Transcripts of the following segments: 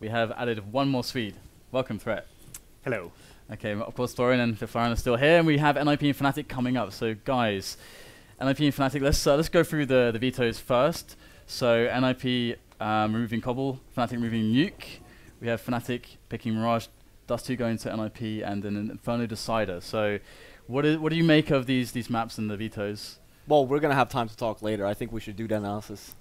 We have added one more Swede. Welcome, Threat. Hello. Okay, of course, Thorin and Fiflarian are still here, and we have NiP and Fnatic coming up. So, guys, NiP and Fnatic, let's go through the vetoes first. So, NiP removing Cobble, Fnatic removing Nuke. We have Fnatic picking Mirage, Dust2 going to NiP, and an Inferno Decider. So, what do you make of these maps and the vetoes? Well, we're gonna have time to talk later. I think we should do the analysis.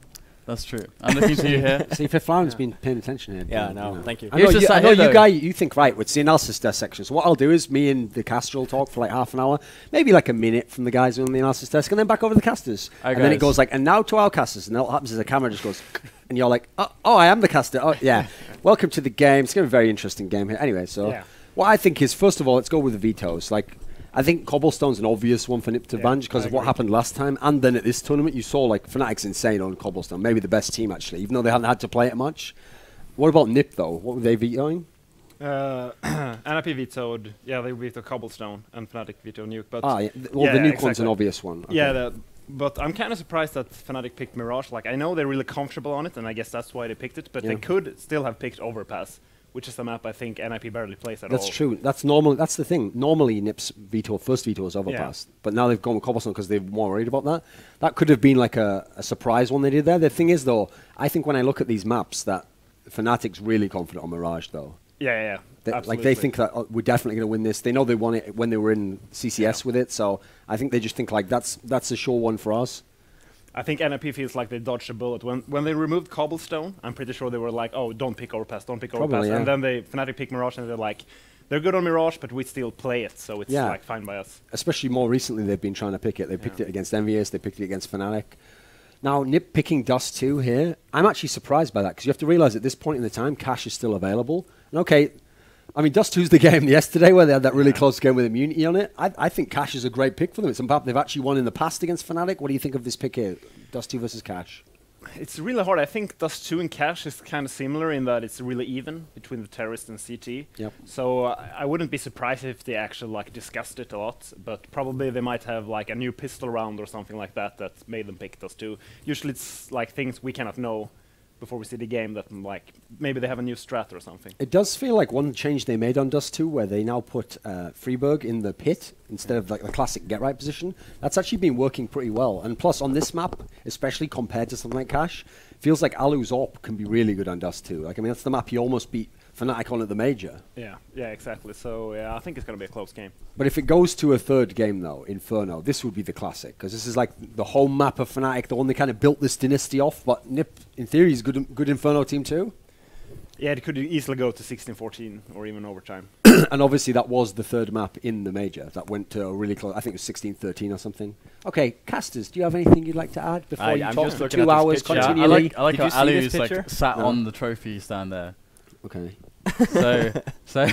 That's true. I'm looking to you here. See, Fiflarian's been paying attention here. Yeah, no, thank you. I know you think right. It's the analysis desk section. So what I'll do is me and the caster will talk for like half an hour, maybe like a minute from the guys on the analysis desk, and then back over to the casters. And then it goes like, and now to our casters. And then what happens is the camera just goes, and you're like, oh, I am the caster. Oh, yeah. Welcome to the game. It's going to be a very interesting game here. Anyway, so what I think is, first of all, let's go with the vetoes. Like, I think Cobblestone's an obvious one for NiP to ban because of what happened last time. And then at this tournament, you saw like Fnatic's insane on Cobblestone. Maybe the best team, actually, even though they haven't had to play it much. What about NiP, though? What were they vetoing? NiP vetoed, they vetoed Cobblestone, and Fnatic vetoed Nuke. But the Nuke one's an obvious one. Okay. Yeah, but I'm kind of surprised that Fnatic picked Mirage. Like, I know they're really comfortable on it, and I guess that's why they picked it, but they could still have picked Overpass, which is a map I think NiP barely plays at all. That's true. That's normal. That's the thing. Normally, NiP's first veto is Overpass, but now they've gone with Cobblestone because they're more worried about that. That could have been like a surprise one they did there. The thing is, though, I think when I look at these maps, that Fnatic's really confident on Mirage, though. Yeah. Like they think that we're definitely going to win this. They know they won it when they were in CCS with it, so I think they just think like that's a sure one for us. I think NiP feels like they dodged a bullet. When they removed Cobblestone, I'm pretty sure they were like, oh, don't pick Overpass, don't pick Overpass. And then Fnatic picked Mirage, and they're like, they're good on Mirage, but we still play it, so it's like fine by us. Especially more recently, they've been trying to pick it. They picked it against Envious, they picked it against Fnatic. Now, NiP picking Dust2 here, I'm actually surprised by that, because you have to realize at this point in the time, cash is still available. And okay, I mean, Dust2's the game yesterday where they had that really close game with immunity on it. I think Cash is a great pick for them. It's a map they've actually won in the past against Fnatic. What do you think of this pick here, Dust2 versus Cash? It's really hard. I think Dust2 and Cash is kind of similar in that it's really even between the Terrorist and CT. Yep. So I wouldn't be surprised if they actually like discussed it a lot, but probably they might have like a new pistol round or something like that that made them pick Dust2. Usually it's like things we cannot know before we see the game, that like maybe they have a new strat or something. It does feel like one change they made on Dust2 where they now put Freeberg in the pit instead of like the classic get right position. That's actually been working pretty well. And plus on this map, especially compared to something like Cash, feels like Alu's AWP can be really good on Dust2. Like, I mean, that's the map you almost beat Fnatic on at the major. Yeah, exactly. So yeah, I think it's going to be a close game. But if it goes to a third game, though, Inferno, this would be the classic, because this is like the home map of Fnatic, the one they kind of built this dynasty off. But NiP, in theory, is a good Inferno team too. Yeah, it could easily go to 16-14 or even overtime. And obviously that was the third map in the major. That went to a really close, I think it was 16-13 or something. Okay, casters, do you have anything you'd like to add before you talk for 2 hours continually? I like how Alu's like sat on the trophy stand there. Okay. So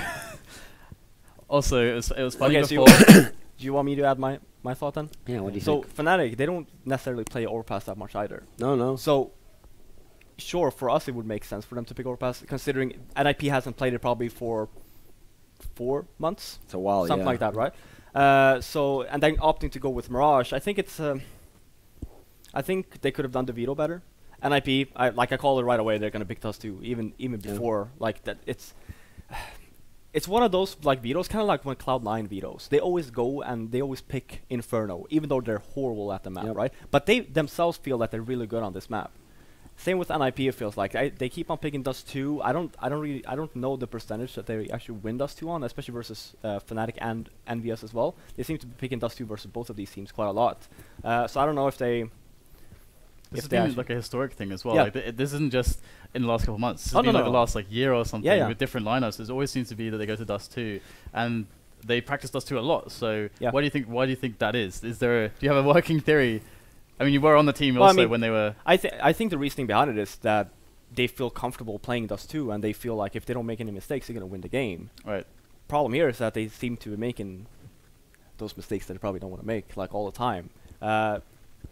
also it was funny before. Do you want me to add my thought then? Yeah, what do you think? So Fnatic, they don't necessarily play Overpass that much either. No. So sure, for us it would make sense for them to pick Overpass, considering NiP hasn't played it probably for 4 months. It's a while, something like that, right? So and then opting to go with Mirage, I think it's I think they could have done the veto better. NiP, I call it right away. They're gonna pick Dust2 even before like that. It's one of those like vetoes, kind of like when Cloud9 vetoes. They always go and they always pick Inferno, even though they're horrible at the map, right? But they themselves feel that they're really good on this map. Same with NiP. It feels like they keep on picking Dust2. I don't know the percentage that they actually win Dust2 on, especially versus Fnatic and Envious as well. They seem to be picking Dust2 versus both of these teams quite a lot. So I don't know if they. This is like a historic thing as well. Yeah. Like this isn't just in the last couple of months. This has been like the last like year or something with different lineups. It always seems to be that they go to Dust2, and they practice Dust2 a lot. So why do you think? Why do you think that is? Is there? Do you have a working theory? I mean, you were on the team also when they were. I think the reasoning behind it is that they feel comfortable playing Dust2, and they feel like if they don't make any mistakes, they're gonna win the game. Right. Problem here is that they seem to be making those mistakes that they probably don't want to make like all the time.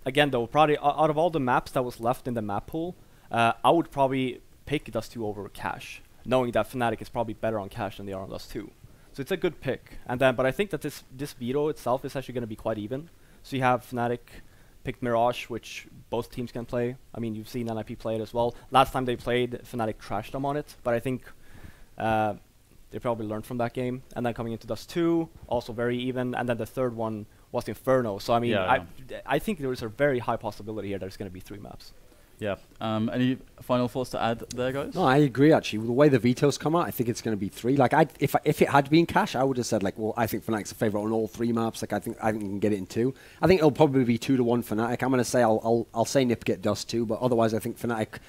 Again, though, probably out of all the maps that was left in the map pool, I would probably pick Dust2 over Cash, knowing that Fnatic is probably better on Cash than they are on Dust2. So it's a good pick. And then, but I think that this veto itself is actually going to be quite even. So you have Fnatic picked Mirage, which both teams can play. I mean, you've seen NiP play it as well. Last time they played, Fnatic trashed them on it, but I think they probably learned from that game. And then coming into Dust 2, also very even. And then the third one was Inferno. So I mean, I think there is a very high possibility here there's going to be 3 maps. Yeah. Any final thoughts to add there, guys? No, I agree, actually. The way the vetoes come out, I think it's going to be 3. Like, if it had been Cash, I would have said, like, well, I think Fnatic's a favourite on all 3 maps. Like, I think we can get it in 2. I think it'll probably be 2-1 Fnatic. I'm going to say I'll say NiP get Dust 2, but otherwise I think Fnatic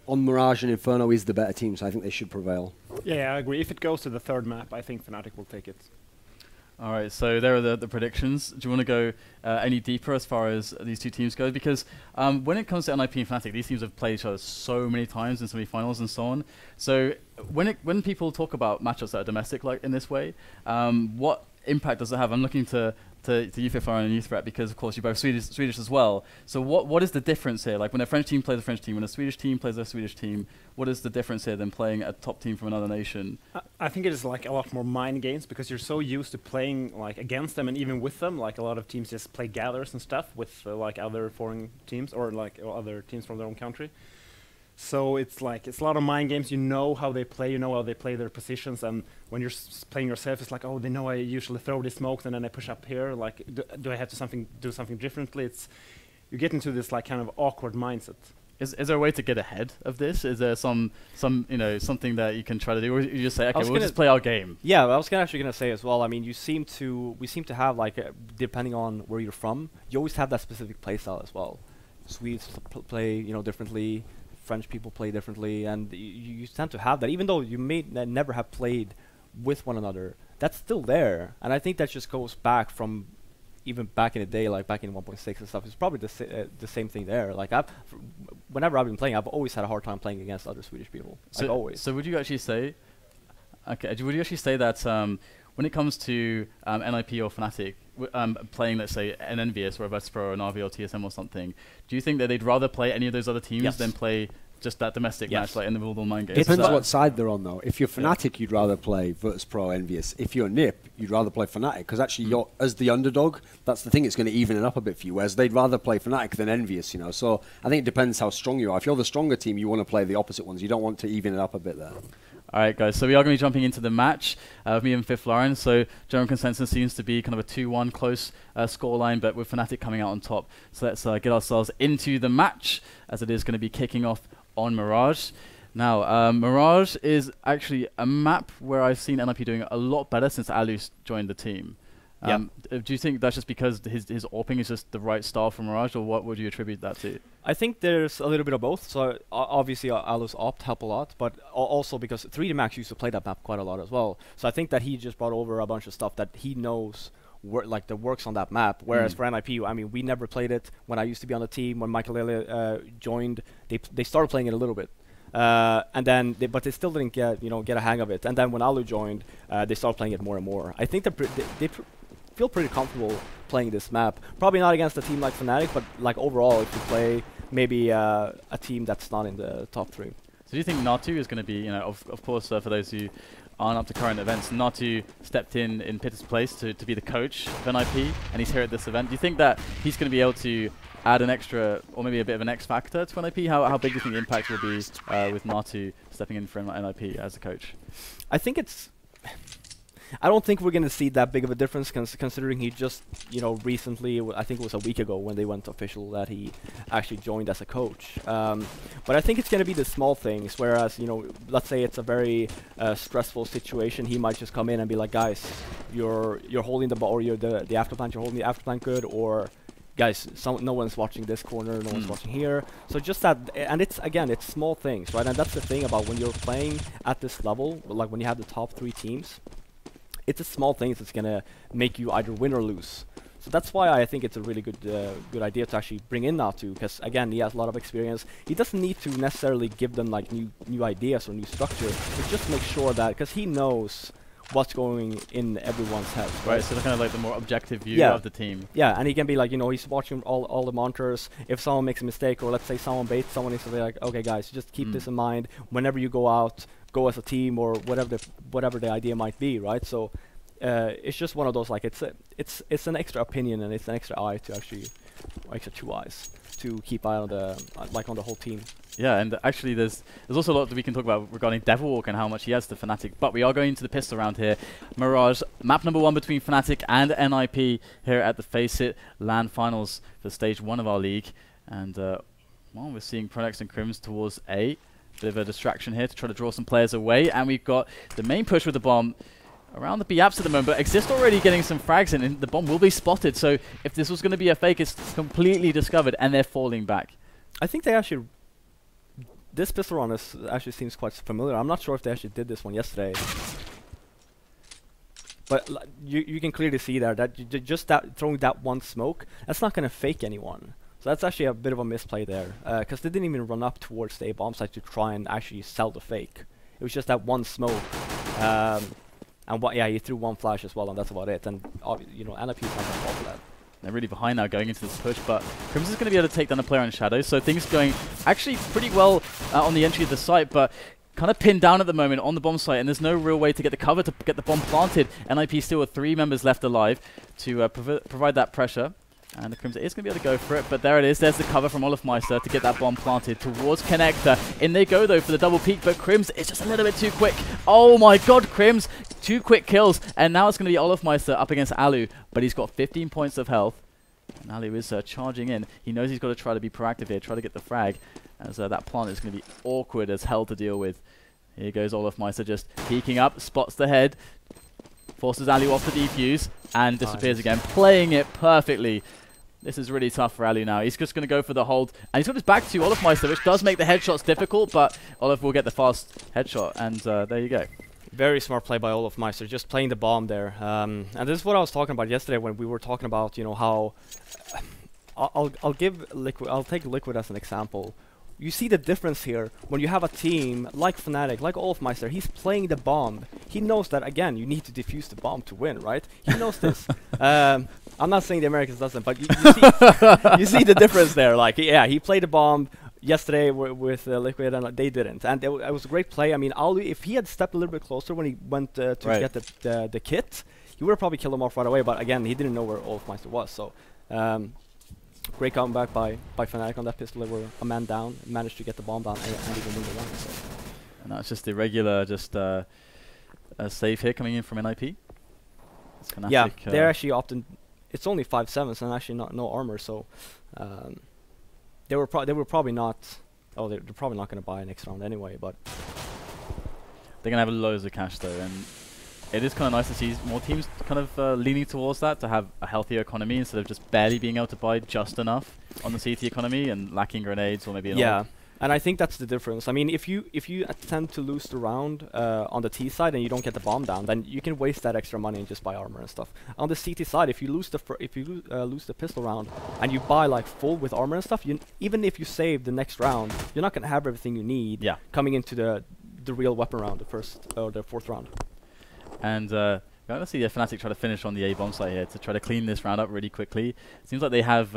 on Mirage and Inferno is the better team, so I think they should prevail. Yeah, I agree. If it goes to the 3rd map, I think Fnatic will take it. All right, so there are the predictions. Do you want to go any deeper as far as these 2 teams go? Because when it comes to NiP and Fnatic, these teams have played each other so many times in semi-finals and so on. So when people talk about matchups that are domestic like in this way, what impact does it have? I'm looking to you, FIFAR, and you, Threat, because of course you're both Swedish as well. So what is the difference here? Like when a French team plays a French team, when a Swedish team plays a Swedish team, what is the difference here than playing a top team from another nation? I think it is like a lot more mind games because you're so used to playing like against them and even with them. Like a lot of teams just play gathers and stuff with like other foreign teams or like other teams from their own country. So it's like it's a lot of mind games. You know how they play. You know how they play their positions. And when you're playing yourself, it's like, oh, they know I usually throw this smoke and then I push up here. Like, do I have to do something differently? You get into this like kind of awkward mindset. Is there a way to get ahead of this? Is there some something that you can try to do, or you just say, okay, we'll just play our game? Yeah, I was actually gonna say as well. I mean, we seem to have like depending on where you're from, you always have that specific playstyle as well. Swedes play differently. French people play differently, and you tend to have that, even though you may never have played with one another. That's still there, and I think that just goes back from even back in the day, like back in 1.6 and stuff. It's probably the same thing there. Like whenever I've been playing, I've always had a hard time playing against other Swedish people. So, like always. So would you actually say, would you actually say that when it comes to NiP or Fnatic playing, let's say, an Envious or a Virtus.pro or an RV or TSM or something, do you think that they'd rather play any of those other teams than play just that domestic match like in the World Mind Games? It depends what side they're on, though. If you're Fnatic, you'd rather play Virtus.pro Envious. If you're NiP, you'd rather play Fnatic, because actually you're, as the underdog, that's the thing, it's going to even it up a bit for you, whereas they'd rather play Fnatic than Envious, So I think it depends how strong you are. If you're the stronger team, you want to play the opposite ones. You don't want to even it up a bit there. All right, guys, so we are going to be jumping into the match with me and FIFAR. So general consensus seems to be kind of a 2-1 close scoreline, but with Fnatic coming out on top. So let's get ourselves into the match, as it is going to be kicking off on Mirage. Now, Mirage is actually a map where I've seen NiP doing a lot better since Alus joined the team. Do you think that's just because his AWPing is just the right style for Mirage, or what would you attribute that to? I think there's a little bit of both. So obviously Alus opt help a lot, but also because 3D Max used to play that map quite a lot as well. So I think that he just brought over a bunch of stuff that he knows that works on that map. Whereas for NiP, I mean, we never played it when I used to be on the team. When Michael joined, they started playing it a little bit. And then, but they still didn't get a hang of it. And then when Alu joined, they started playing it more and more. I think they feel pretty comfortable playing this map. Probably not against a team like Fnatic, but like overall, if you play maybe a team that's not in the top 3. So do you think Natu is going to be, of course, for those who aren't up to current events, Natu stepped in Pitter's place to be the coach of NiP, and he's here at this event. Do you think that he's going to be able to add an extra, or maybe a bit of an X factor to NiP? How big do you think the impact will be with Natu stepping in for NiP as a coach? I think I don't think we're going to see that big of a difference, considering he just, recently, I think it was a week ago when they went official that he actually joined as a coach. But I think it's going to be the small things, whereas, let's say it's a very stressful situation, he might just come in and be like, guys, you're holding the ball, or you're the afterplant, you're holding the afterplant good, or guys, no one's watching this corner, no one's watching here. So just that, and it's small things, right? And that's the thing about when you're playing at this level, like when you have the top 3 teams, it's the small things that's going to make you either win or lose. So that's why I think it's a really good idea to actually bring in Natu, because again, he has a lot of experience. He doesn't need to necessarily give them like new ideas or new structure, but just make sure that, because he knows what's going in everyone's head. Right, so kind of like the more objective view of the team. Yeah, and he can be like, he's watching all the monitors. If someone makes a mistake, or let's say someone baits someone, he's like, okay guys, just keep this in mind. Whenever you go out, go as a team, or whatever the idea might be, right? So it's just one of those, like, it's an extra opinion and it's an extra eye to actually extra 2 eyes to keep eye on the on the whole team. Yeah, and actually there's also a lot that we can talk about regarding Devilwalk and how much he adds to Fnatic, but we are going to the pistol round here. Mirage, map number 1 between Fnatic and NiP here at the FACEIT LAN finals for stage 1 of our league. And well, we're seeing Pronex and Crims towards A. Bit of a distraction here to try to draw some players away, and we've got the main push with the bomb around the B apps at the moment, but Exist already getting some frags in, and the bomb will be spotted, so if this was going to be a fake, it's completely discovered, and they're falling back. I think they actually... This pistol run actually seems quite familiar. I'm not sure if they actually did this one yesterday. But you can clearly see there that just throwing that one smoke, that's not going to fake anyone. So that's actually a bit of a misplay there. Because they didn't even run up towards the A bomb site to try and actually sell the fake. It was just that one smoke. And yeah, he threw one flash as well, and that's about it. And you know, NiP is not going to fall for that. They're really behind now going into this push, but Crims is going to be able to take down a player in shadows, so things going actually pretty well on the entry of the site, but kind of pinned down at the moment on the bomb site, and there's no real way to get the cover to get the bomb planted. NiP still with 3 members left alive to provide that pressure, and the Crims is going to be able to go for it, but there it is. There's the cover from Olofmeister to get that bomb planted towards Connector. In they go, though, for the double peek, but Crims is just a little bit too quick. Oh my god, Crims! 2 quick kills, and now it's going to be Olofmeister up against Alu, but he's got 15 points of health. And Alu is charging in. He knows he's got to try to be proactive here, try to get the frag, as that plant is going to be awkward as hell to deal with. Here goes Olofmeister just peeking up, spots the head, forces Alu off the defuse, and disappears again, playing it perfectly. This is really tough for Alu now. He's just going to go for the hold, and he's got his back to Olofmeister, which does make the headshots difficult, but Olof will get the fast headshot, and there you go. Very smart play by Olofmeister, just playing the bomb there. And this is what I was talking about yesterday when we were talking about, you know, how I'll give Liquid. I'll take Liquid as an example. You see the difference here when you have a team like Fnatic, like Olofmeister. He's playing the bomb. He knows that again. You need to defuse the bomb to win, right? He knows this. I'm not saying the Americans doesn't, but you see, you see the difference there. Like, yeah, he played the bomb yesterday with Liquid, and they didn't. And it was a great play. I mean, Alu, if he had stepped a little bit closer when he went to get the kit, he would have probably killed him off right away. But again, he didn't know where Olofmeister was. So, great comeback by Fnatic on that pistol. They were a man down, managed to get the bomb down, and even win the round. So. And that's just the regular, a save here coming in from NiP. Yeah, they're actually often. It's only 5/7s and actually no armor, so they were probably not. Oh, they're probably not going to buy next round anyway. But they're going to have loads of cash though, and it is kind of nice to see more teams kind of leaning towards that, to have a healthier economy instead of just barely being able to buy just enough on the CT economy and lacking grenades or maybe an yeah. And I think that's the difference. I mean, if you attempt to lose the round on the T side and you don't get the bomb down, then you can waste that extra money and just buy armor and stuff. On the CT side, if you lose the pistol round and you buy like full with armor and stuff, even if you save the next round, you're not gonna have everything you need coming into the real weapon round, the first or the 4th round. And we're going to see the Fnatic try to finish on the A bomb site here to try to clean this round up really quickly. It seems like they have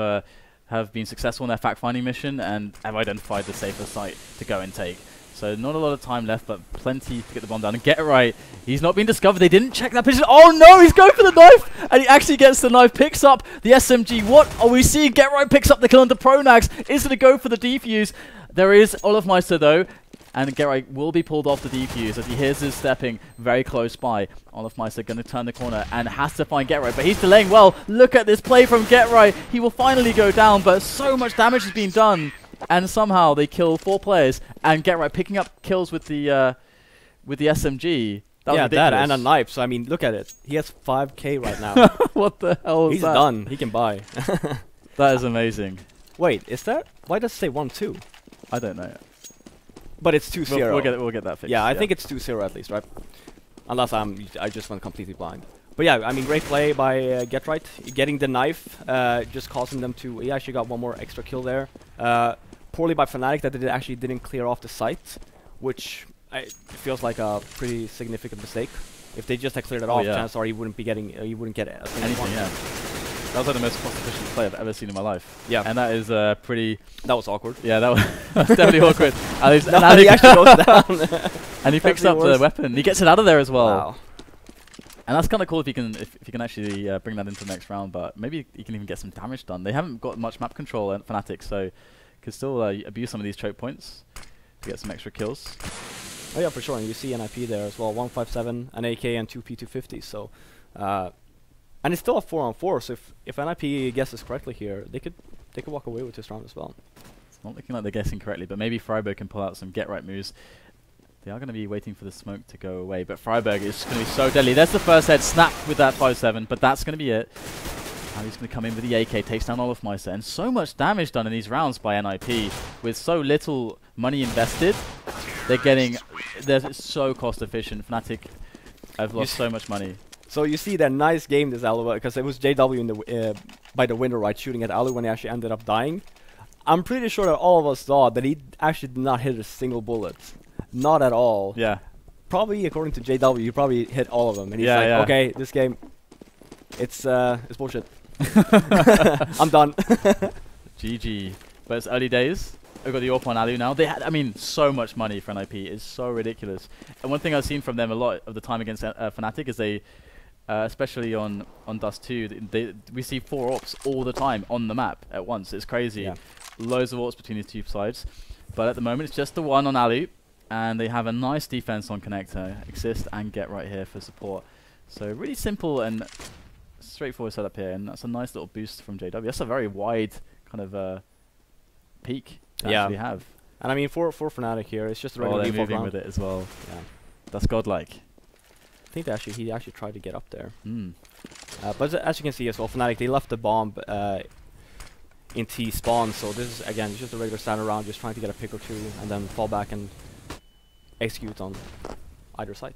been successful in their fact-finding mission and have identified the safer site to go and take. So not a lot of time left, but plenty to get the bomb down and get it right. He's not been discovered. They didn't check that position. Oh no, he's going for the knife, and he actually gets the knife, picks up the SMG. What are we seeing? Get right picks up the kill under Pronax. Is going to go for the defuse. There is Olofmeister though, and Geralt will be pulled off the defuse as he hears his stepping very close by. Olofmeister going to turn the corner and has to find Geralt, but he's delaying well. Look at this play from Geralt. He will finally go down, but so much damage has been done, and somehow they kill 4 players. And Geralt picking up kills with the SMG. That yeah, that and a knife. So I mean, look at it. He has 5k right now. What the hell is He's that? done. He can buy. That is amazing. Wait, is that? Why does it say 1-2? I don't know. But it's 2-0. We'll get that fixed. Yeah, I think it's 2-0 at least, right? Unless I just went completely blind. But yeah, I mean, great play by GetRight. Getting the knife, just causing them to... He actually got one more extra kill there. Poorly by Fnatic that they actually didn't clear off the site, which feels like a pretty significant mistake. If they just had cleared it off, chances are he wouldn't be getting... he wouldn't get anything, yeah. That was like the most cost-efficient play I've ever seen in my life. Yeah. And that is pretty... That was awkward. Yeah, that was definitely awkward. He actually goes down. And he picks up the weapon. He gets it out of there as well. Wow. And that's kind of cool if you can actually bring that into the next round, but maybe you can even get some damage done. They haven't got much map control at Fnatic, so could still abuse some of these choke points to get some extra kills. Oh yeah, for sure. And you see NiP there as well, 157, an AK, and 2 P250. So, and it's still a 4-on-4. So if NiP guesses correctly here, they could walk away with this round as well. It's not looking like they're guessing correctly, but maybe Freiburg can pull out some get right moves. They are going to be waiting for the smoke to go away, but Freiburg is going to be so deadly. There's the first head, snap with that 5-7, but that's going to be it. And he's going to come in with the AK, takes down Olofmeister, and so much damage done in these rounds by NiP. With so little money invested, they're so cost efficient. Fnatic have lost so much money. So you see that nice game this Alu, because it was JW in the by the window, right, shooting at Alu when he actually ended up dying. I'm pretty sure that all of us thought that he actually did not hit a single bullet. Not at all. Yeah. Probably, according to JW, he probably hit all of them. And he's like, okay, this game, it's bullshit. I'm done. GG. But it's early days. We've got the AWP on Alu now. They had, I mean, so much money for NiP. It's so ridiculous. And one thing I've seen from them a lot of the time against Fnatic is they, especially on Dust 2, we see 4 AWPs all the time on the map at once. It's crazy. Yeah. Loads of AWPs between these two sides. But at the moment, it's just the one on Alu. And they have a nice defense on Connector, Exist and Get right here for support. So really simple and straightforward setup here, and that's a nice little boost from JW. That's a very wide kind of peak to actually have. And I mean, for Fnatic here, it's just a regular default moving round. with it as well. Yeah, that's godlike. I think he actually tried to get up there. But as you can see as well, Fnatic, they left the bomb in T spawn, so this is again just a regular standard round, just trying to get a pick or two and then fall back and execute on either side.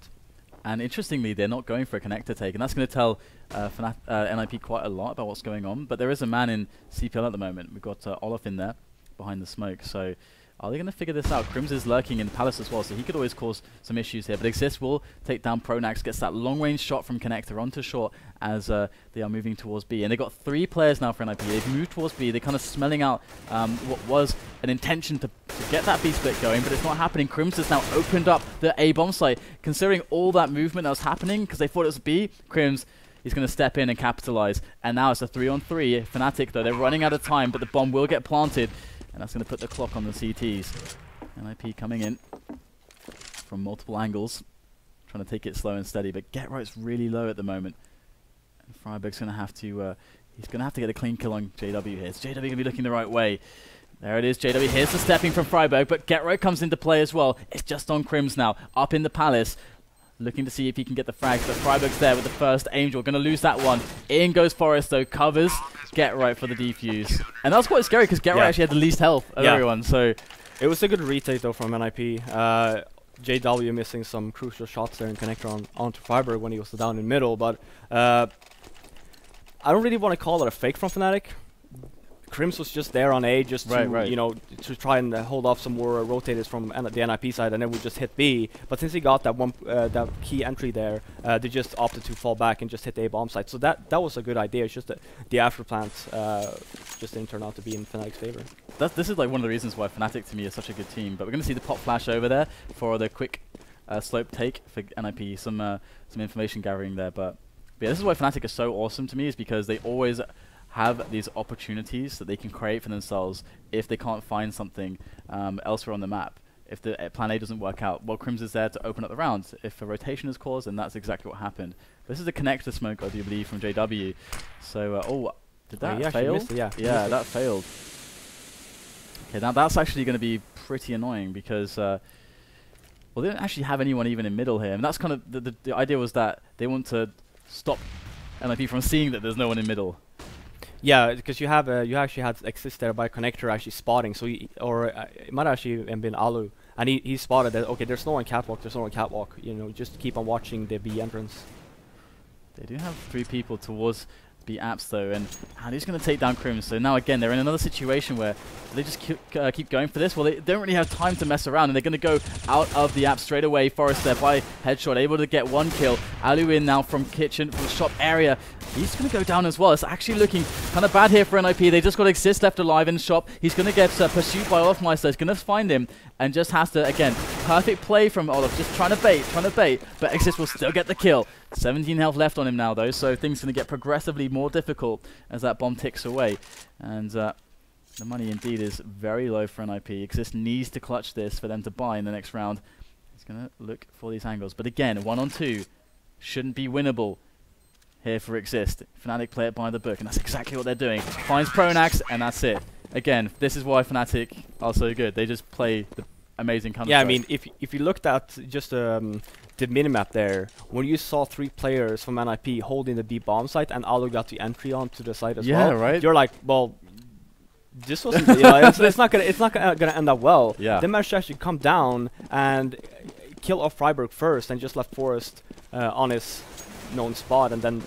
And interestingly, they're not going for a connector take, and that's going to tell NiP quite a lot about what's going on. But there is a man in CPL at the moment. We've got Olof in there behind the smoke. So are they going to figure this out? Crims is lurking in Palace as well, so he could always cause some issues here. But Exist will take down Pronax, gets that long-range shot from Connector onto short as they are moving towards B. And they've got 3 players now for NiP. They've moved towards B. They're kind of smelling out what was an intention to get that B split going, but it's not happening. Crims has now opened up the A bomb site. Considering all that movement that was happening, because they thought it was B, Crims is going to step in and capitalize. And now it's a 3-on-3. Fnatic, though, they're running out of time, but the bomb will get planted. And that's going to put the clock on the CTs. NiP coming in from multiple angles, trying to take it slow and steady, but Get Right's really low at the moment. And Freiburg's going to have to, he's going to have to get a clean kill on JW here. Is JW going to be looking the right way? There it is, JW. Here's the stepping from Freiburg, but Get Right comes into play as well. It's just on Crims now, up in the Palace, looking to see if he can get the frags, but Freiburg's there with the first Angel. Going to lose that one. In goes Forest, though, covers Get Right for the defuse. And that was quite scary, because Get Right actually had the least health of everyone, so... It was a good retake, though, from NiP. JW missing some crucial shots there in connector onto Freiburg when he was down in middle, but I don't really want to call it a fake from Fnatic. Crims was just there on A just to, you know, to try and hold off some more rotators from the NiP side, and then we just hit B. But since he got that one that key entry there, they just opted to fall back and just hit the A bomb site. So that was a good idea. It's just that the after plant just didn't turn out to be in Fnatic's favor. This is like one of the reasons why Fnatic to me is such a good team. But we're going to see the pop flash over there for the quick slope take for NiP. Some information gathering there, but yeah, this is why Fnatic is so awesome to me, is because they always have these opportunities that they can create for themselves if they can't find something elsewhere on the map. If the plan A doesn't work out, well, Crims is there to open up the rounds. If a rotation is caused, then that's exactly what happened. This is a connector smoke, I do believe, from JW. So, oh, did that fail? Yeah, that failed. Okay, now that's actually going to be pretty annoying because, well, they don't actually have anyone even in middle here. And that's kind of, the idea was that they want to stop NiP from seeing that there's no one in middle. Yeah, because you actually had Exist there by connector actually spotting, so it might actually have been Alu, and he spotted that, okay, there's no one catwalk, you know, just keep on watching the B entrance. They do have 3 people towards B apps though, and he's going to take down Crims. So now again, they're in another situation where they just keep going for this. Well, they don't really have time to mess around, and they're going to go out of the app straight away. Forrest there by headshot, able to get 1 kill. Alu in now from kitchen, from the shop area. He's going to go down as well. It's actually looking kind of bad here for NiP. They just got Exist left alive in the shop. He's going to get pursued by Olofmeister. He's going to find him and just has to, again, perfect play from Olof. Just trying to bait. But Exist will still get the kill. 17 health left on him now, though, so things are going to get progressively more difficult as that bomb ticks away. And the money indeed is very low for NiP. Exist needs to clutch this for them to buy in the next round. He's going to look for these angles. But again, 1-on-2 shouldn't be winnable here for Exist. Fnatic play it by the book, and that's exactly what they're doing. Finds Pronax, and that's it. Again, this is why Fnatic are so good. They just play the amazing Counter-Strike. Yeah, I mean, if you looked at just the minimap there, when you saw 3 players from NiP holding the B bomb site and Alu got the entry onto the site as well, right? You're like, well, this wasn't, you know, it's not gonna end up well. Yeah. They managed to actually come down and kill off Freiburg first, and just left Forest on his known spot, and then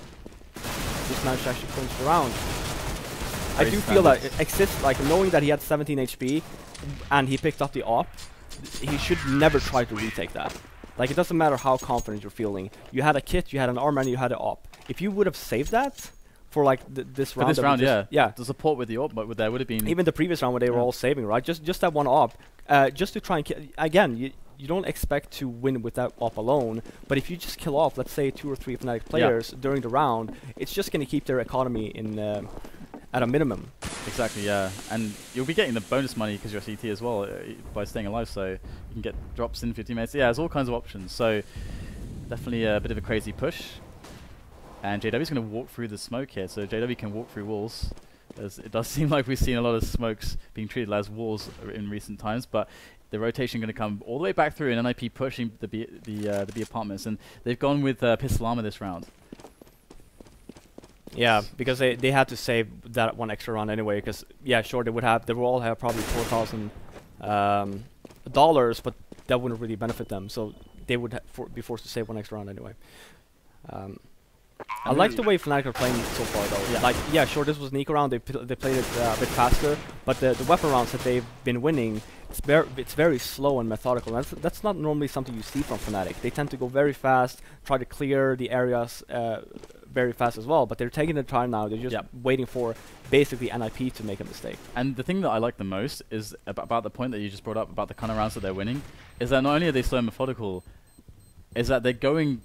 just managed to actually clinch the round. I do feel that Exist, like knowing that he had 17 HP and he picked up the op, he should never try to retake that. Like, it doesn't matter how confident you're feeling. You had a kit, you had an armor, and you had an op. If you would have saved that for like this round, yeah, the support with the op, but there would have been even the previous round where they were all saving, right? Just that one op, just to try and again. You don't expect to win with that op alone, but if you just kill off, let's say 2 or 3 Fnatic players during the round, it's just going to keep their economy in at a minimum. Exactly, yeah. And you'll be getting the bonus money because you're CT as well by staying alive, so you can get drops in for your teammates. Yeah, there's all kinds of options. So definitely a bit of a crazy push. And JW's going to walk through the smoke here, so JW can walk through walls. As it does seem like we've seen a lot of smokes being treated as walls in recent times, but the rotation going to come all the way back through, and NiP pushing the B apartments, and they've gone with pistol armor this round. Yeah, because they had to save that one extra round anyway. Because yeah, sure they will all have probably $4,000, but that wouldn't really benefit them. So they would be forced to save one extra round anyway. I like the way Fnatic are playing so far, though. Yeah. Like, yeah, sure, this was Nico round. They played it a bit faster, but the weapon rounds that they've been winning, it's very slow and methodical. And that's not normally something you see from Fnatic. They tend to go very fast, try to clear the areas very fast as well. But they're taking their time now. They're just waiting for basically NiP to make a mistake. And the thing that I like the most is about the point that you just brought up about the kind of rounds that they're winning, is that not only are they slow and methodical, is that they're getting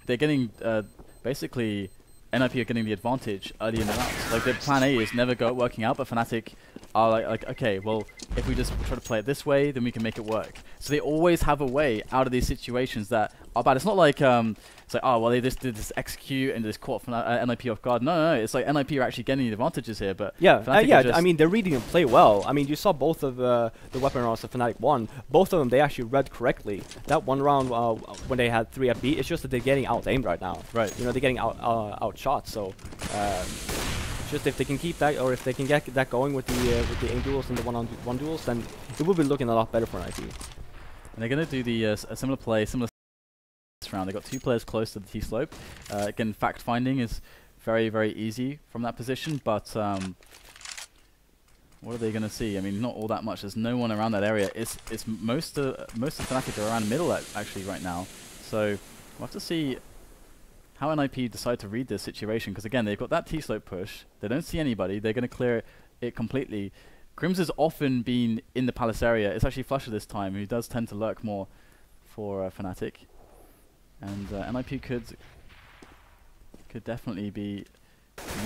basically. NiP are getting the advantage early in the rounds. Like, their plan A is never working out, but Fnatic are like, okay, well, if we just try to play it this way, then we can make it work. So they always have a way out of these situations that are bad. It's not like, it's like, oh, well, they just did this execute and just caught NiP off guard. No, it's like NiP are actually getting the advantages here, but yeah, I mean, they're reading and play well. I mean, you saw both of the weapon rounds that Fnatic won. Both of them, they actually read correctly. That one round when they had 3 FB, it's just that they're getting out-aimed right now. Right. You know, they're getting outshot, so just if they can keep that, or if they can get that going with the aim duels and the one-on-one duels, then it will be looking a lot better for NiP. And they're going to do the a similar play, similar this round. They've got 2 players close to the T-slope. Again, fact finding is very, very easy from that position, but what are they going to see? I mean, not all that much. There's no one around that area. It's most of Fnatic are around the middle actually right now. So we'll have to see how NiP decide to read this situation, because again, they've got that T-slope push. They don't see anybody. They're going to clear it completely. Grims has often been in the palace area. It's actually Flusher this time, who does tend to lurk more for Fnatic. And NiP could definitely be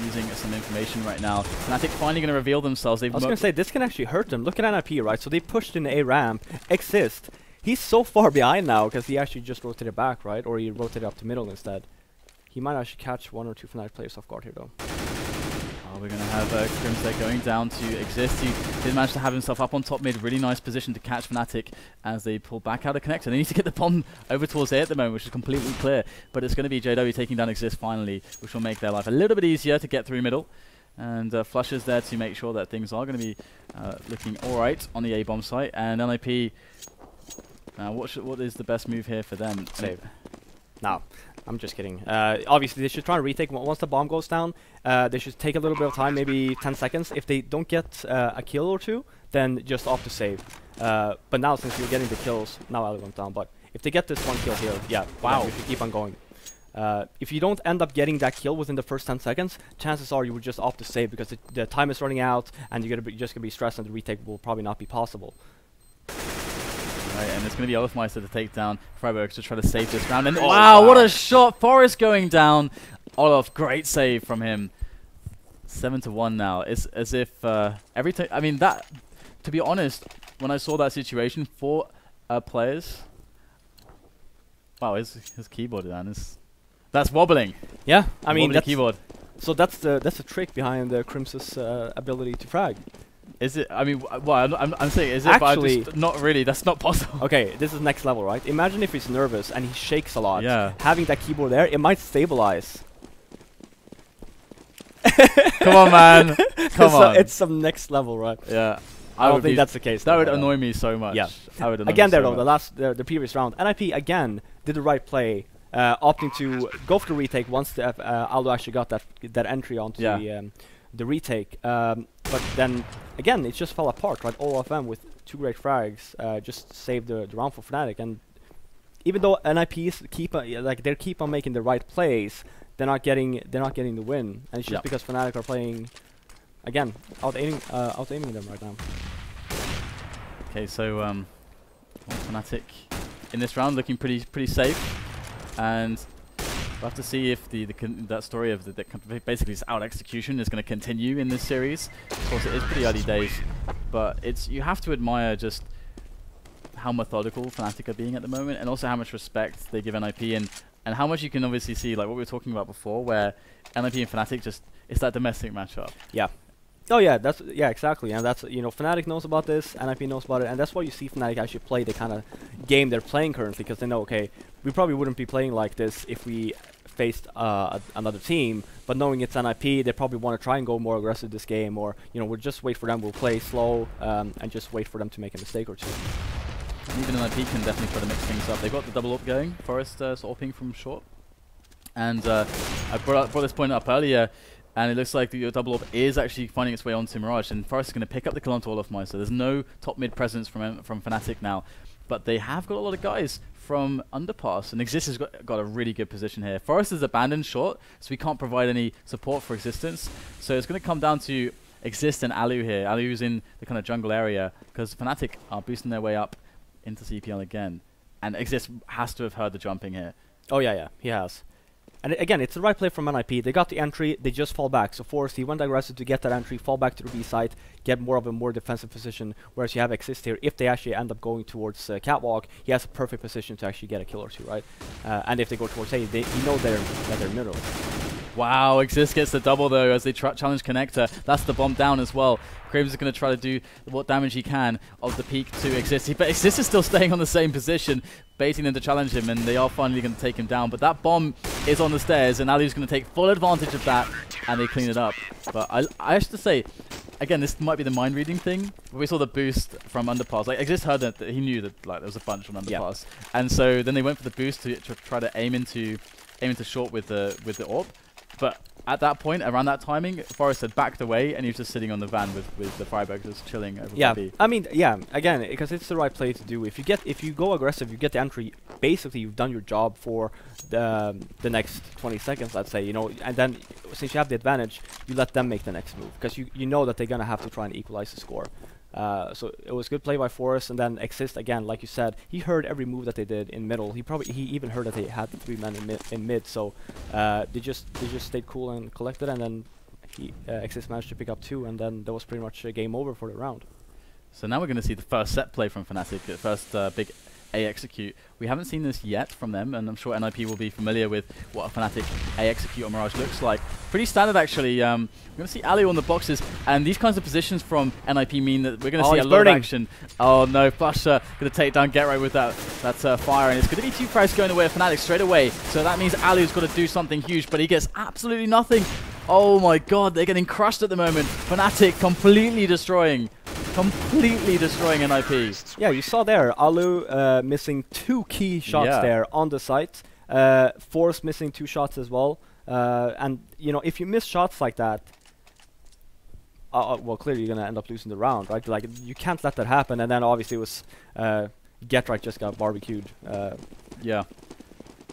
using some information right now. Fnatic finally going to reveal themselves. I was going to say, this can actually hurt them. Look at NiP, right? So they pushed in A ramp. Exist. He's so far behind now because he actually just rotated back, right? Or he rotated up to middle instead. He might actually catch 1 or 2 Fnatic players off guard here, though. We're going to have Grimsday going down to Exist. He did manage to have himself up on top mid. Really nice position to catch Fnatic as they pull back out of connector. They need to get the bomb over towards A at the moment, which is completely clear. But it's going to be JW taking down Exist finally, which will make their life a little bit easier to get through middle. And Flusher's there to make sure that things are going to be looking alright on the A-bomb site. And NiP, what is the best move here for them? Save. No, I'm just kidding. Obviously, they should try and retake once the bomb goes down. They should take a little bit of time, maybe 10 seconds. If they don't get a kill or 2, then just opt to save. But now, since you're getting the kills, now I went down. But if they get this 1 kill here, yeah, wow, you should keep on going. If you don't end up getting that kill within the first 10 seconds, chances are you would just opt to save because the time is running out and you're just gonna be stressed and the retake will probably not be possible. Right, and it's going to be Olafmeister to take down Freiburg to try to save this round. And wow, what a shot! Forest going down. Olaf, great save from him. 7-1 now. It's as if every time. I mean, that. To be honest, when I saw that situation, 4 players. Wow, his keyboard, man, that's wobbling. Yeah, I mean that's keyboard. So that's the trick behind Crims's ability to frag. Is it? I mean, well, I'm saying, is it? Actually, but not really. That's not possible. Okay, this is next level, right? Imagine if he's nervous and he shakes a lot. Yeah. Having that keyboard there, it might stabilize. Come on, man. Come on. It's some next level, right? Yeah. I don't think that's the case. That would annoy me so much. Yeah. Again, there though, the previous round, NiP again did the right play, opting to go for the retake once the Aldo actually got that entry onto the retake. But then again, it just fell apart. Right, all of them with 2 great frags just saved the round for Fnatic. And even though NiPs keep on making the right plays, they're not getting the win. And it's just because Fnatic are playing again out aiming them right now. Okay, so Fnatic in this round looking pretty safe, and we'll have to see if that story of basically this out execution is going to continue in this series. Of course, it is pretty early days, but you have to admire just how methodical Fnatic are being at the moment, and also how much respect they give NiP, and how much you can obviously see, like what we were talking about before, where NiP and Fnatic it's that domestic matchup. Yeah. Oh yeah, exactly, and that's Fnatic knows about this, NiP knows about it, and that's why you see Fnatic actually play the kind of game they're playing currently, because they know, okay, we probably wouldn't be playing like this if we faced another team, but knowing it's NiP, they probably want to try and go more aggressive this game, or we'll just wait for them, we'll play slow, and just wait for them to make a mistake or two. Even NiP can definitely try to mix things up. They've got the double up going, Forest AWPing from short, and I brought this point up earlier. And it looks like the double up is actually finding its way onto Mirage, and Forest is going to pick up the kill onto Olafmeister. There's no top mid presence from Fnatic now, but they have got a lot of guys from Underpass, and Exist has got a really good position here. Forest is abandoned short, so we can't provide any support for Existence. So it's going to come down to Exist and Alu here. Alu's in the kind of jungle area, because Fnatic are boosting their way up into CPL again. And Exist has to have heard the jumping here. Oh yeah, he has. And again, it's the right play from NiP. They got the entry, they just fall back. So Forrest, he went aggressive to get that entry, fall back to the B site, get more of a more defensive position. Whereas you have Exist here, if they actually end up going towards Catwalk, he has a perfect position to actually get a kill or two, right? And if they go towards A, you know that they're middle. Wow, Exist gets the double though as they challenge Connector. That's the bomb down as well. Kraves is going to try to do what damage he can of the peak to Exist. But Exist is still staying on the same position, baiting them to challenge him, and they are finally going to take him down. But that bomb is on the stairs, and Ali's going to take full advantage of that, and they clean it up. But I have to say, again, this might be the mind-reading thing. We saw the boost from Underpass. Like, Exist heard that he knew that there was a bunch from Underpass, and so then they went for the boost to try to aim into short with the AWP. But at that point, around that timing, Forrest had backed away, and he was just sitting on the van with the Freiburg just chilling over B. I mean, again, because it's the right play to do. If you go aggressive, you get the entry. Basically, you've done your job for the next 20 seconds, let's say, and then since you have the advantage, you let them make the next move, because you know that they're gonna have to try and equalize the score. So it was good play by Forrest, and then Exist again, like you said, he heard every move that they did in middle. He even heard that they had the 3 men in mid. So they just stayed cool and collected, and then Exist managed to pick up 2, and then that was pretty much a game over for the round. So now we're going to see the first set play from Fnatic, the first big A execute. We haven't seen this yet from them, and I'm sure NiP will be familiar with what a Fnatic A execute on Mirage looks like. Pretty standard, actually. We're going to see Ali on the boxes, and these kinds of positions from NiP mean that we're going to see a lot of action. Oh no, Flasher going to take down Get Right with that fire, and it's going to be 2 frags going away of Fnatic straight away. So that means Ali's got to do something huge, but he gets absolutely nothing. Oh my god, they're getting crushed at the moment. Fnatic completely destroying NiP. Yeah, you saw there, Alu missing 2 key shots there on the site. Force missing 2 shots as well. And if you miss shots like that, well, clearly you're gonna end up losing the round, right? Like, you can't let that happen. And then obviously it was Get Right just got barbecued. Yeah.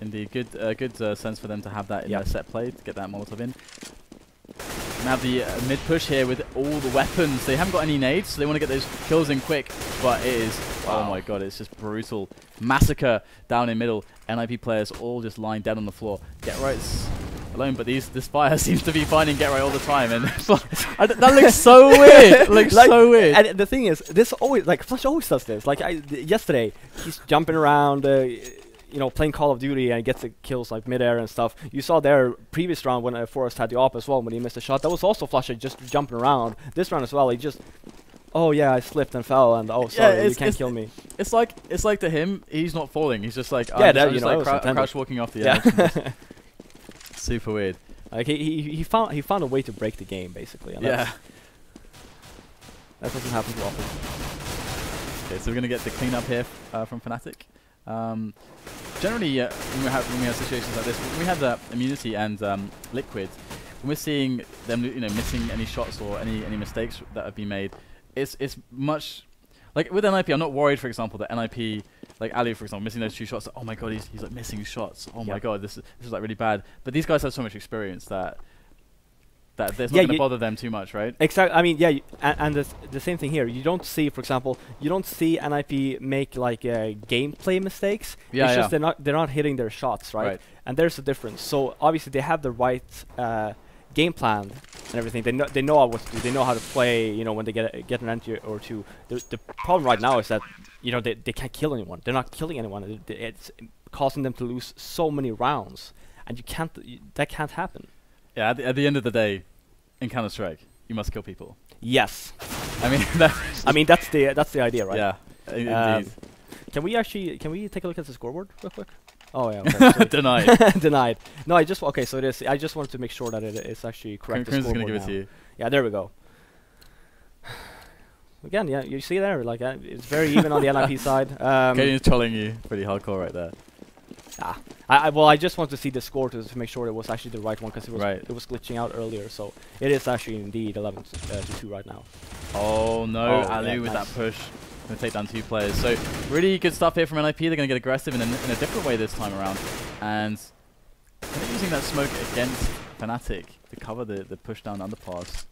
Indeed, good sense for them to have that in their set play, to get that Molotov in. Now the mid push here with all the weapons. They haven't got any nades, so they want to get those kills in quick. But it is, oh my god, it's just brutal. Massacre down in middle. NiP players all just lying dead on the floor. Get Right's alone, but this Fire seems to be finding Get Right all the time, and that looks so weird. It looks so weird. And the thing is, this always Flash always does this. Like yesterday, he's jumping around. You know, playing Call of Duty and gets the kills like mid-air and stuff. You saw there previous round when Forrest had the op as well when he missed a shot. That was also Flusha just jumping around. This round as well, he just, oh yeah, I slipped and fell, and oh sorry, you can't kill me. It's like to him, he's not falling. He's just like, yeah, I'm just like crouch walking off the edge. Super weird. Like he found a way to break the game basically. And that doesn't happen too often. Okay, so we're gonna get the cleanup here from Fnatic. Generally, when we have situations like this, when we have the immunity and liquid, when we're seeing them, missing any shots or any mistakes that have been made, it's much like with NiP. I'm not worried, for example, that NiP, like Ali, for example, missing those 2 shots. Oh my god, he's like missing shots. Oh my god, this is like really bad. But these guys have so much experience that it's not going to bother them too much, right? Exactly. I mean, yeah, and the same thing here. You don't see, for example, NiP make like gameplay mistakes. It's just they're not hitting their shots, right? And there's a difference. So obviously they have the right game plan and everything. They know what to do. They know how to play. You know, when they get an entry or two. The problem right now is that they can't kill anyone. They're not killing anyone. It's causing them to lose so many rounds, and that can't happen. Yeah, at the end of the day, in Counter-Strike, you must kill people. Yes. I mean, that's the idea, right? Yeah. Indeed. Can we take a look at the scoreboard real quick? Oh yeah. Okay, Denied. Denied. No, okay, so it is. I just wanted to make sure that it's actually correct. Crimson's gonna give it to you. Yeah, there we go. Again, yeah, you see there, like it's very even on the NiP side. Kane's trolling you pretty hardcore right there. I just want to see the score to make sure it was actually the right one, because it was glitching out earlier. So it is actually indeed 11-2 right now. Oh no, Ali with that push, gonna take down 2 players. So really good stuff here from NiP. They're gonna get aggressive in a different way this time around, and they're using that smoke against Fnatic to cover the push down underpass.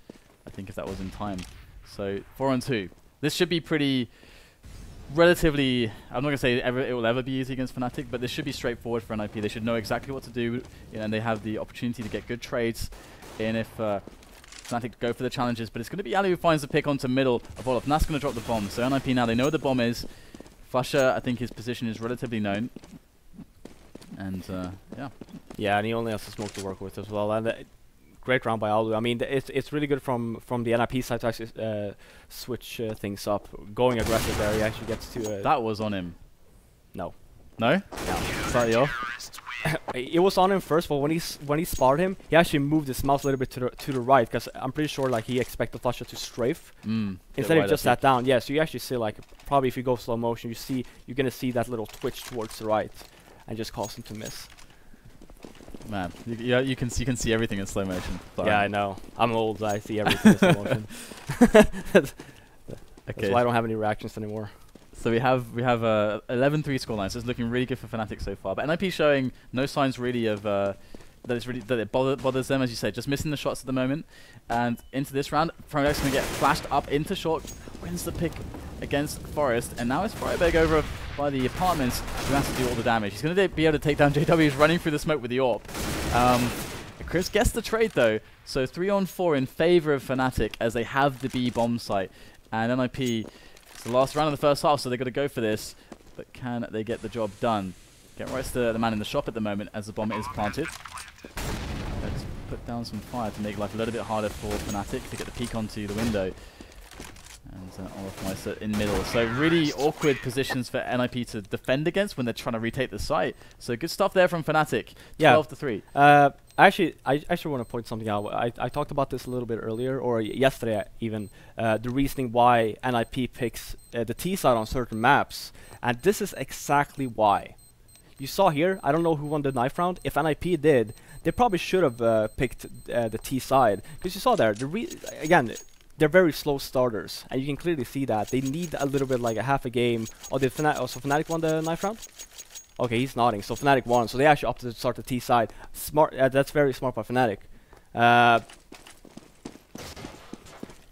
I think if that was in time. So 4-on-2. This should be pretty. Relatively, I'm not gonna say it will ever be easy against Fnatic, but this should be straightforward for NiP. They should know exactly what to do, and they have the opportunity to get good trades. And if Fnatic go for the challenges, but it's going to be Ali who finds the pick onto middle of Olaf, and that's going to drop the bomb. So NiP now, they know where the bomb is. Flusha, I think his position is relatively known, and yeah. Yeah, and he only has the smoke to work with as well. And great round by Alu. I mean, it's really good from the NiP side to actually switch things up. Going aggressive there, he actually gets to. That was on him. No. No? No. Slightly off. It was on him first, but when he spotted him, he actually moved his mouse a little bit to the right, because I'm pretty sure like he expected Flusha to strafe instead of just sat down. Yeah, so you actually see like probably if you go slow motion, you're gonna see that little twitch towards the right, and just cause him to miss. Man, you can see everything in slow motion. Sorry. Yeah, I know. I'm old. I see everything in slow motion. That's why I don't have any reactions anymore. So we have 11-3 scoreline. So it's looking really good for Fnatic so far. But NiP showing no signs really of that it bothers them, as you said, just missing the shots at the moment. And into this round, Fnatic's going to get flashed up into short, wins the pick against Forest, and now it's Freiberg over by the apartments who has to do all the damage. He's going to be able to take down JW, who's running through the smoke with the AWP. Chris gets the trade though, so 3-on-4 in favor of Fnatic as they have the B bomb site, and NiP, it's the last round of the first half, so they've got to go for this, but can they get the job done? Get right to the man in the shop at the moment as the bomb is planted. Let's put down some fire to make life a little bit harder for Fnatic to get the peek onto the window. And Olaf in middle. So really awkward positions for NiP to defend against when they're trying to retake the site. So good stuff there from Fnatic. 12-3. I actually want to point something out. I talked about this a little bit earlier, or yesterday even, the reasoning why NiP picks the T side on certain maps. And this is exactly why. You saw here, I don't know who won the knife round. If NiP did, they probably should have picked the T side. Because you saw there, again, they're very slow starters, and you can clearly see that they need a little bit, like a half a game. Oh, did Fnatic won the knife round? Okay, he's nodding. So Fnatic won. So they actually opted to start the T side. Smart. That's very smart by Fnatic.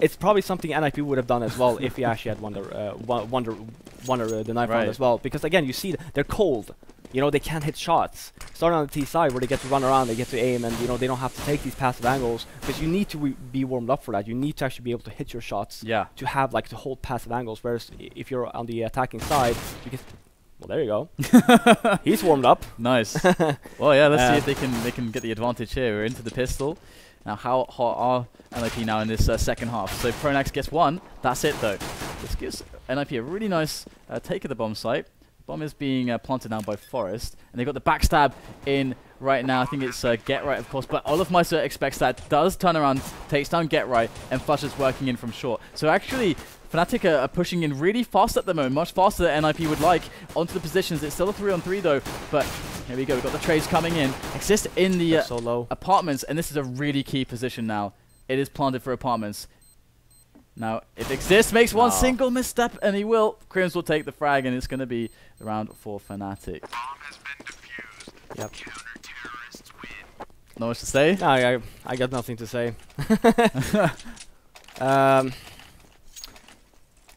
It's probably something NiP would have done as well if he actually had won the knife round as well. Because again, you see they're cold. You know, they can't hit shots. Starting on the T side where they get to run around, they get to aim, and you know they don't have to take these passive angles because you need to be warmed up for that. You need to actually be able to hit your shots. Yeah. To have like to hold passive angles. Whereas if you're on the attacking side, you can. Well, there you go. He's warmed up. Nice. Well, yeah. Let's see if they can get the advantage here. We're into the pistol. Now, how hot are NiP now in this second half? So Pronax gets one. That's it, though. This gives NiP a really nice take of the bomb site. Bomb is being planted now by Forest, and they've got the backstab in right now. I think it's Get Right, of course, but Olofmeister expects that, does turn around, takes down Get Right, and Flush is working in from short. So actually, Fnatic are pushing in really fast at the moment, much faster than NiP would like, onto the positions. It's still a 3-on-3 though, but here we go. We've got the trades coming in. Exist in the apartments, and this is a really key position now. It is planted for apartments. Now, if Exist makes one single misstep, and he will, Crims will take the frag, and it's going to be the round for Fnatic. Yep. Not much to say? No, I got nothing to say.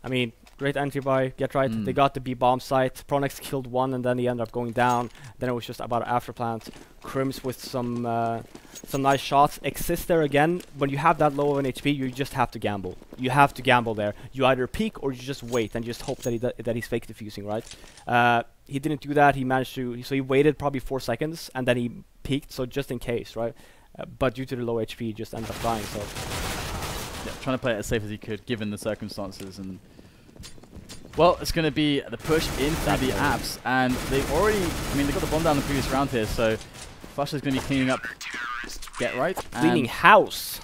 I mean, great entry by Get Right. They got the B bomb site. Pronax killed one, and then he ended up going down. Then it was just about after plant. Crims with some nice shots. Exist there again. When you have that low of an HP, you just have to gamble. You have to gamble there. You either peek or you just wait and just hope that that he's fake defusing, right? He didn't do that. He managed to. So he waited probably 4 seconds and then he peeked. So just in case, right? But due to the low HP, he just ended up dying. So yeah, trying to play it as safe as he could, given the circumstances. And well, it's going to be the push into the apps, and they've already. I mean, they got the bomb down the previous round here, so Flush is going to be cleaning up. Get Right. Cleaning house.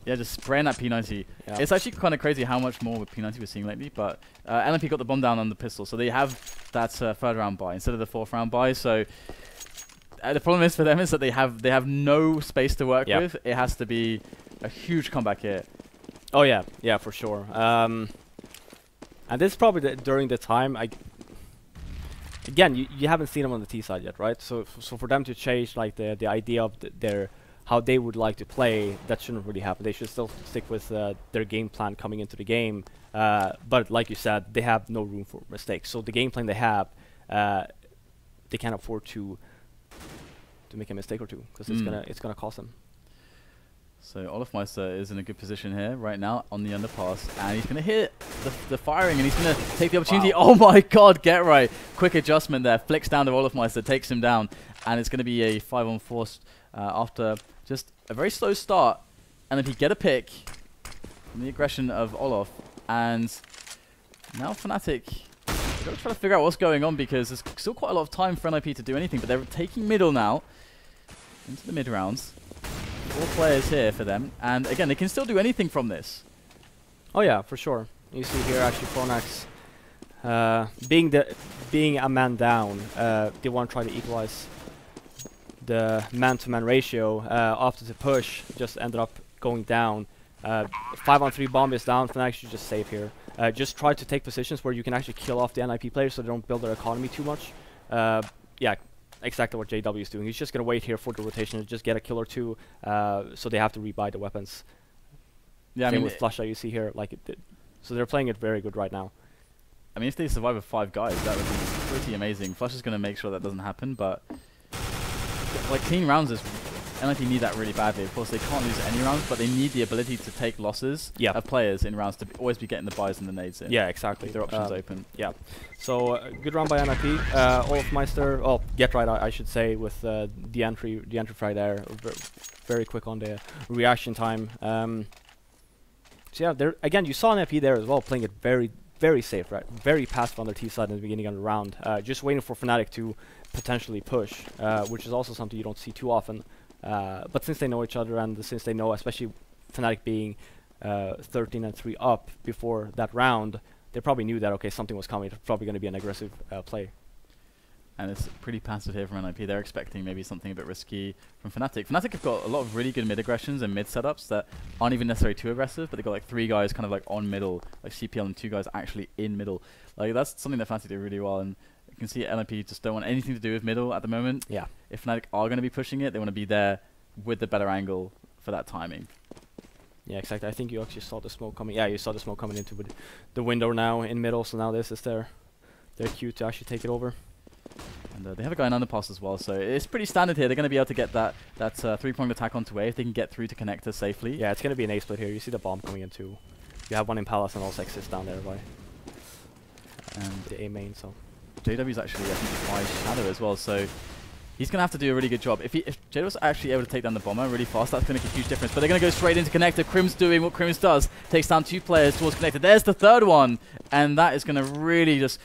Yeah, just spraying that P90. Yeah. It's actually kind of crazy how much more with P90 we're seeing lately, but NiP got the bomb down on the pistol, so they have that third round buy instead of the fourth round buy. So the problem is for them is that they have no space to work with. It has to be a huge comeback here. Oh yeah, yeah, for sure. And this is probably during the time again, you haven't seen them on the T side yet, right? So for them to change like the idea of their how they would like to play, that shouldn't really happen. They should still stick with their game plan coming into the game. But like you said, they have no room for mistakes. So the game plan they have, they can't afford to make a mistake or two because it's gonna cost them. So Olofmeister is in a good position here right now on the underpass, and he's going to hit the firing, and he's going to take the opportunity. Wow. Oh my god, Get Right. Quick adjustment there. Flicks down to Olofmeister, takes him down, and it's going to be a 5-on-4 after just a very slow start. And if he get a pick from the aggression of Olof, and now Fnatic, they've got to try to figure out what's going on because there's still quite a lot of time for NiP to do anything, but they're taking middle now into the mid rounds. 4 players here for them, and again, they can still do anything from this. Oh yeah, for sure. You see here actually Pronax being a man down, they want to try to equalize the man-to-man ratio. After the push, just ended up going down. 5-on-3 bomb is down. Fnatic should just save here. Just try to take positions where you can actually kill off the NiP players so they don't build their economy too much. Yeah. Exactly what JW is doing. He's just going to wait here for the rotation and just get a kill or two, so they have to rebuy the weapons. Yeah, Same with Flush that you see here. So they're playing it very good right now. I mean, if they survive with 5 guys, that would be pretty amazing. Flush is going to make sure that doesn't happen, but like clean rounds is NiP need that really badly. Of course, they can't lose any rounds, but they need the ability to take losses of players in rounds to always be getting the buys and the nades in. Yeah, exactly. Their options open. Yeah. So good round by NiP. Olofmeister, Get Right, I should say, with the entry fry there. Very quick on the reaction time. So yeah, there again, you saw NiP there as well, playing it very safe, right? Very passive on their T side in the beginning of the round. Just waiting for Fnatic to potentially push, which is also something you don't see too often. But since they know each other, and since they know, especially Fnatic being 13-3 up before that round, they probably knew that, okay, something was coming. It's probably going to be an aggressive play. And it's pretty passive here from NiP. They're expecting maybe something a bit risky from Fnatic. Fnatic have got a lot of really good mid aggressions and mid setups that aren't even necessarily too aggressive, but they've got like 3 guys kind of like on middle, like CPL, and 2 guys actually in middle. Like that's something that Fnatic do really well. And You can see NiP just don't want anything to do with middle at the moment. Yeah. If Fnatic are going to be pushing it, they want to be there with the better angle for that timing. Yeah, exactly. I think you actually saw the smoke coming. Yeah, you saw the smoke coming into the window now in middle. So now this is their cue to actually take it over. And they have a guy in underpass as well, so it's pretty standard here. They're going to be able to get that three-pronged attack onto A if they can get through to connector safely. Yeah, it's going to be an A split here. You see the bomb coming in too. You have one in Palace and also Exist down there by the A main. So JW's actually, I think, by Shadow as well, so he's going to have to do a really good job. If JW's actually able to take down the bomber really fast, that's going to make a huge difference. But they're going to go straight into connector. Crim's doing what Crims does. Takes down 2 players towards connector. There's the third one. And that is going to really just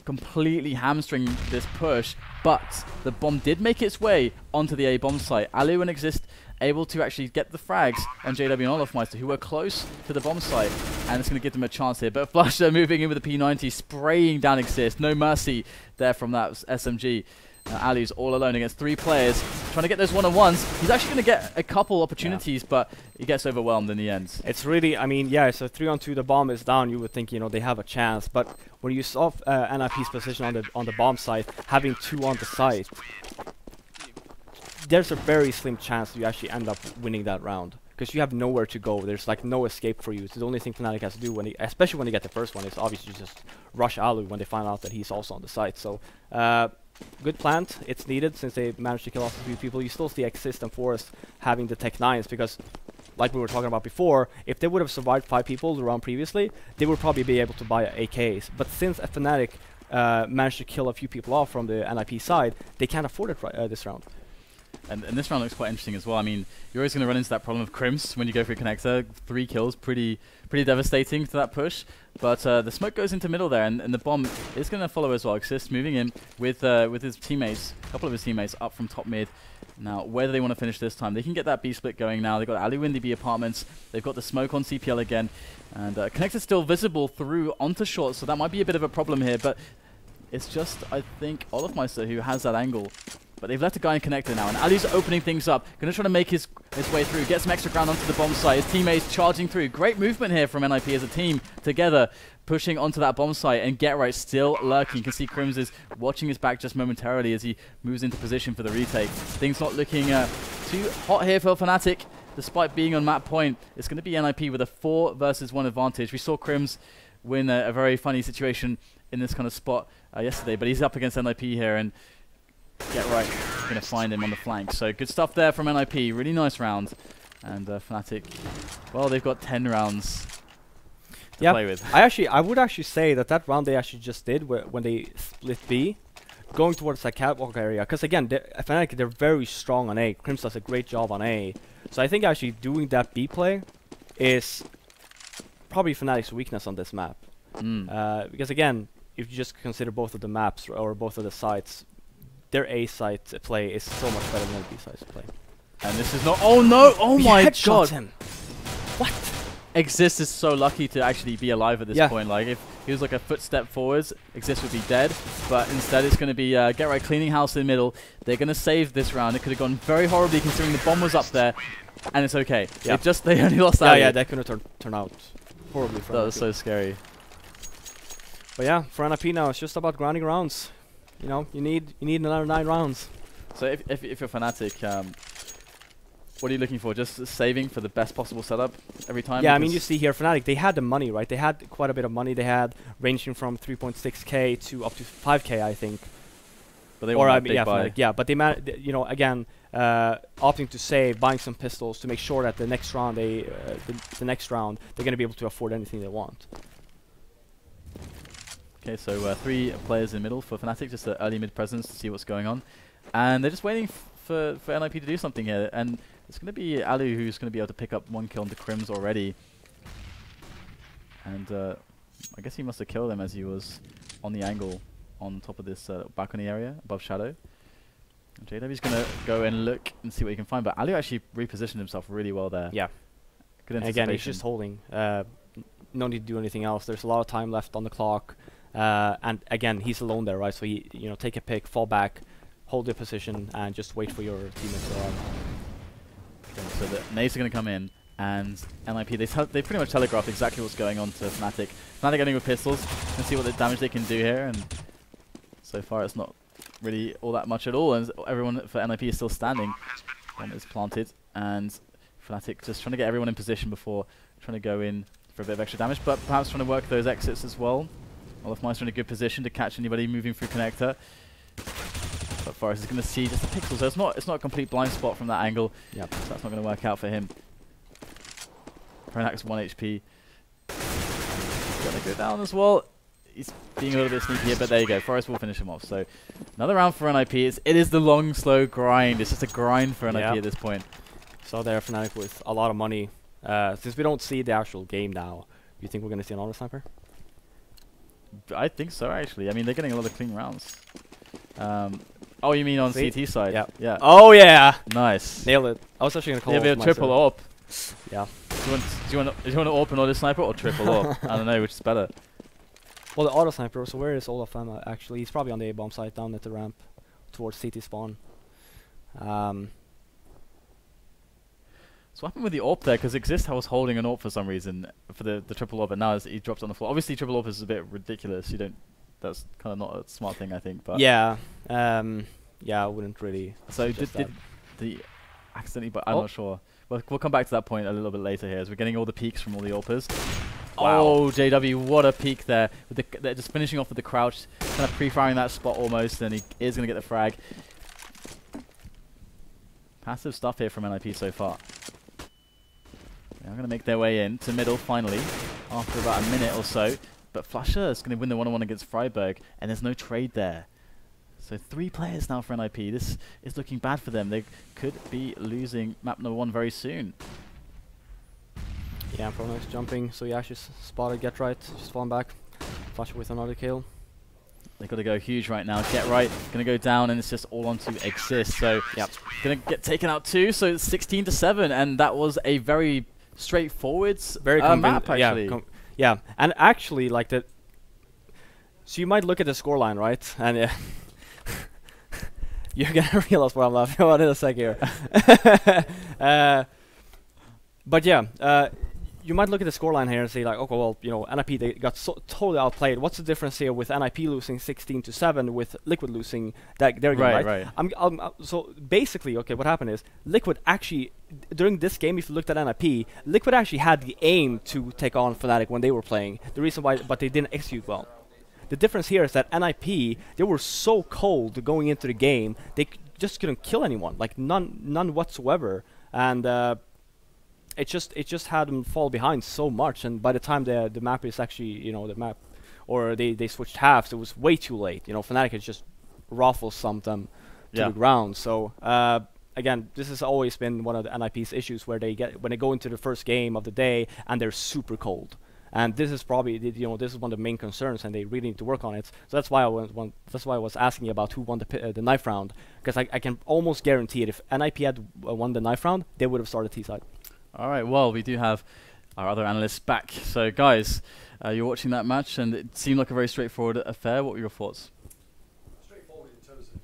completely hamstring this push. But the bomb did make its way onto the A bomb site. Alu and Exist able to actually get the frags on JW and Olofmeister, who were close to the bomb site, and it's going to give them a chance here. But Flusher moving in with the P90, spraying down Exist. No mercy there from that SMG. Alu's all alone against 3 players, trying to get those one-on-ones. He's actually going to get a couple opportunities, but he gets overwhelmed in the end. It's really, I mean, yeah, so 3-on-2, the bomb is down. You would think, you know, they have a chance. But when you saw NiP's position on the bomb site, having 2 on the site, there's a very slim chance you actually end up winning that round. Because you have nowhere to go. There's like no escape for you. It's the only thing Fnatic has to do, especially when they get the first one, is obviously just rush Alu when they find out that he's also on the site. So, good plant. It's needed since they managed to kill off a few people. You still see Exist and Forest having the Tech 9s because, like we were talking about before, if they would have survived 5 people the round previously, they would probably be able to buy AKs. But since Fnatic managed to kill a few people off from the NiP side, they can't afford it this round. And this round looks quite interesting as well. I mean, you're always going to run into that problem of Crims when you go for a connector. 3 kills, pretty devastating to that push. But the smoke goes into middle there, and the bomb is going to follow as well. Exist moving in with his teammates, a couple of his teammates up from top mid. Now, where do they want to finish this time? They can get that B split going now. They've got Alu in the B apartments. They've got the smoke on CPL again. And connector's still visible through onto short, so that might be a bit of a problem here. But it's just, I think, Olofmeister who has that angle. But they've left a guy in connector now, and Ali's opening things up. Going to try to make his way through, get some extra ground onto the bomb site. His teammates charging through. Great movement here from NiP as a team together, pushing onto that bomb site. And Get Right still lurking. You can see Crims is watching his back just momentarily as he moves into position for the retake. Things not looking too hot here for Fnatic, despite being on map point. It's going to be NiP with a 4 versus 1 advantage. We saw Crims win a very funny situation in this kind of spot yesterday, but he's up against NiP here, and Get Right going to find him on the flank. So good stuff there from NiP. Really nice round. And Fnatic, well, they've got 10 rounds to play with. I would actually say that round they actually just did when they split B, going towards that catwalk area. Because again, Fnatic, they're very strong on A. Crims does a great job on A. So I think actually doing that B play is probably Fnatic's weakness on this map. Because again, if you just consider both of the maps or both of the sites, their A site play is so much better than their B site play. And this is not... Oh no! Oh my god! Him. What? Exist is so lucky to actually be alive at this point. Like, if he was like a footstep forwards, Exist would be dead. But instead it's going to be Get Right cleaning house in the middle. They're going to save this round. It could have gone very horribly considering the bomb was up there. And it's okay. Yeah. They only lost that. Yeah, that could have turned out horribly for That was so scary. But yeah, for NiP now, it's just about grinding rounds. You know, you need another 9 rounds. So if you're Fnatic, what are you looking for? Just saving for the best possible setup every time? Yeah, I mean, you see here, Fnatic, they had the money, right? They had quite a bit of money. They had ranging from 3.6k to up to 5k, I think. But they want big buy. Fnatic, yeah, but they you know, again, opting to save, buying some pistols to make sure that the next round the next round they're going to be able to afford anything they want. Okay, so 3 players in middle for Fnatic, just an early mid presence to see what's going on. And they're just waiting for NiP to do something here. And it's going to be Alu who's going to be able to pick up 1 kill on the Crims already. And I guess he must have killed him as he was on the angle on top of this balcony area above Shadow. And JW's going to go and look and see what he can find. But Alu actually repositioned himself really well there. Yeah. Good anticipation. Again, he's just holding. No need to do anything else. There's a lot of time left on the clock. And again, he's alone there, right? So he, you know, take a pick, fall back, hold your position, and just wait for your teammates to arrive. Okay, so the nades are going to come in, and NiP, they pretty much telegraphed exactly what's going on to Fnatic. Fnatic getting with pistols, and see what the damage they can do here, and So far, it's not really all that much at all, and everyone for NiP is still standing. One is planted, and Fnatic just trying to get everyone in position before trying to go in for a bit of extra damage, but perhaps trying to work those exits as well. Olofmeister in a good position to catch anybody moving through connector. But Forest is going to see just a pixel, so it's not a complete blind spot from that angle. Yep. So that's not going to work out for him. Pronax 1 HP. He's going to go down as well. He's being a little bit sneaky here, but there you go. Forest will finish him off. So another round for NiP. It is the long, slow grind. It's just a grind for NiP at this point. So there, Fnatic with a lot of money. Since we don't see the actual game now, do you think we're going to see an auto sniper? I think so, actually. I mean, they're getting a lot of clean rounds. Oh, you mean on CT side? Yeah. Yeah. Oh yeah. Nice. Nailed it. I was actually gonna call. Yeah, a triple AWP. Yeah. Do you want to AWP an auto sniper or triple AWP? I don't know which is better. Well, the auto sniper. So where is Olaf actually? He's probably on the A bomb site down at the ramp towards CT spawn. So what happened with the AWP there? Because Exist was holding an AWP for some reason for the triple AWP, and now he drops on the floor. Obviously, triple AWP is a bit ridiculous. You don't. That's kind of not a smart thing, I think. But yeah. Yeah, I wouldn't really. So did the accidentally? But I'm not sure. We'll come back to that point a little bit later here, as we're getting all the peaks from all the AWPers. Wow. Oh, JW, what a peak there! With they're just finishing off with the crouch, kind of pre-firing that spot almost, and he is going to get the frag. Passive stuff here from NiP so far. They're going to make their way in to middle finally, after about a minute or so. But Flasher is going to win the 1-on-1 against Freiburg, and there's no trade there. So 3 players now for NiP. This is looking bad for them. They could be losing map number 1 very soon. Yeah, Pronax jumping, so he actually spotted Get Right, just falling back. Flasher with another kill. They've got to go huge right now. Get Right, going to go down, and it's just all onto Exist. So yep. Going to get taken out too. So it's 16-7, and that was a very straightforward map, actually. Yeah, and actually, like the. So you might look at the scoreline, right? And you're gonna realize what I'm laughing about in a sec here. But yeah, you might look at the scoreline here and say like, okay, well, you know, NiP they got totally outplayed. What's the difference here with NiP losing 16-7 with Liquid losing their game, right? So basically, okay, what happened is Liquid actually during this game, if you looked at NiP, Liquid actually had the aim to take on Fnatic when they were playing. The reason why, but they didn't execute well. The difference here is that NiP, they were so cold going into the game, they just couldn't kill anyone, like none whatsoever, and it just had them fall behind so much. And by the time the map is actually, you know, the map, or they switched halves, it was way too late. You know, Fnatic has just raffle stomped them to the ground. So again, this has always been one of the NiP's issues, where when they go into the first game of the day and they're super cold. And this is probably, you know, this is one of the main concerns, and they really need to work on it. So that's why I was asking about who won the knife round, because I can almost guarantee it. If NiP had won the knife round, they would have started T-side. All right. Well, we do have our other analysts back. So, guys, you're watching that match, and it seemed like a very straightforward affair. What were your thoughts? Straightforward in terms of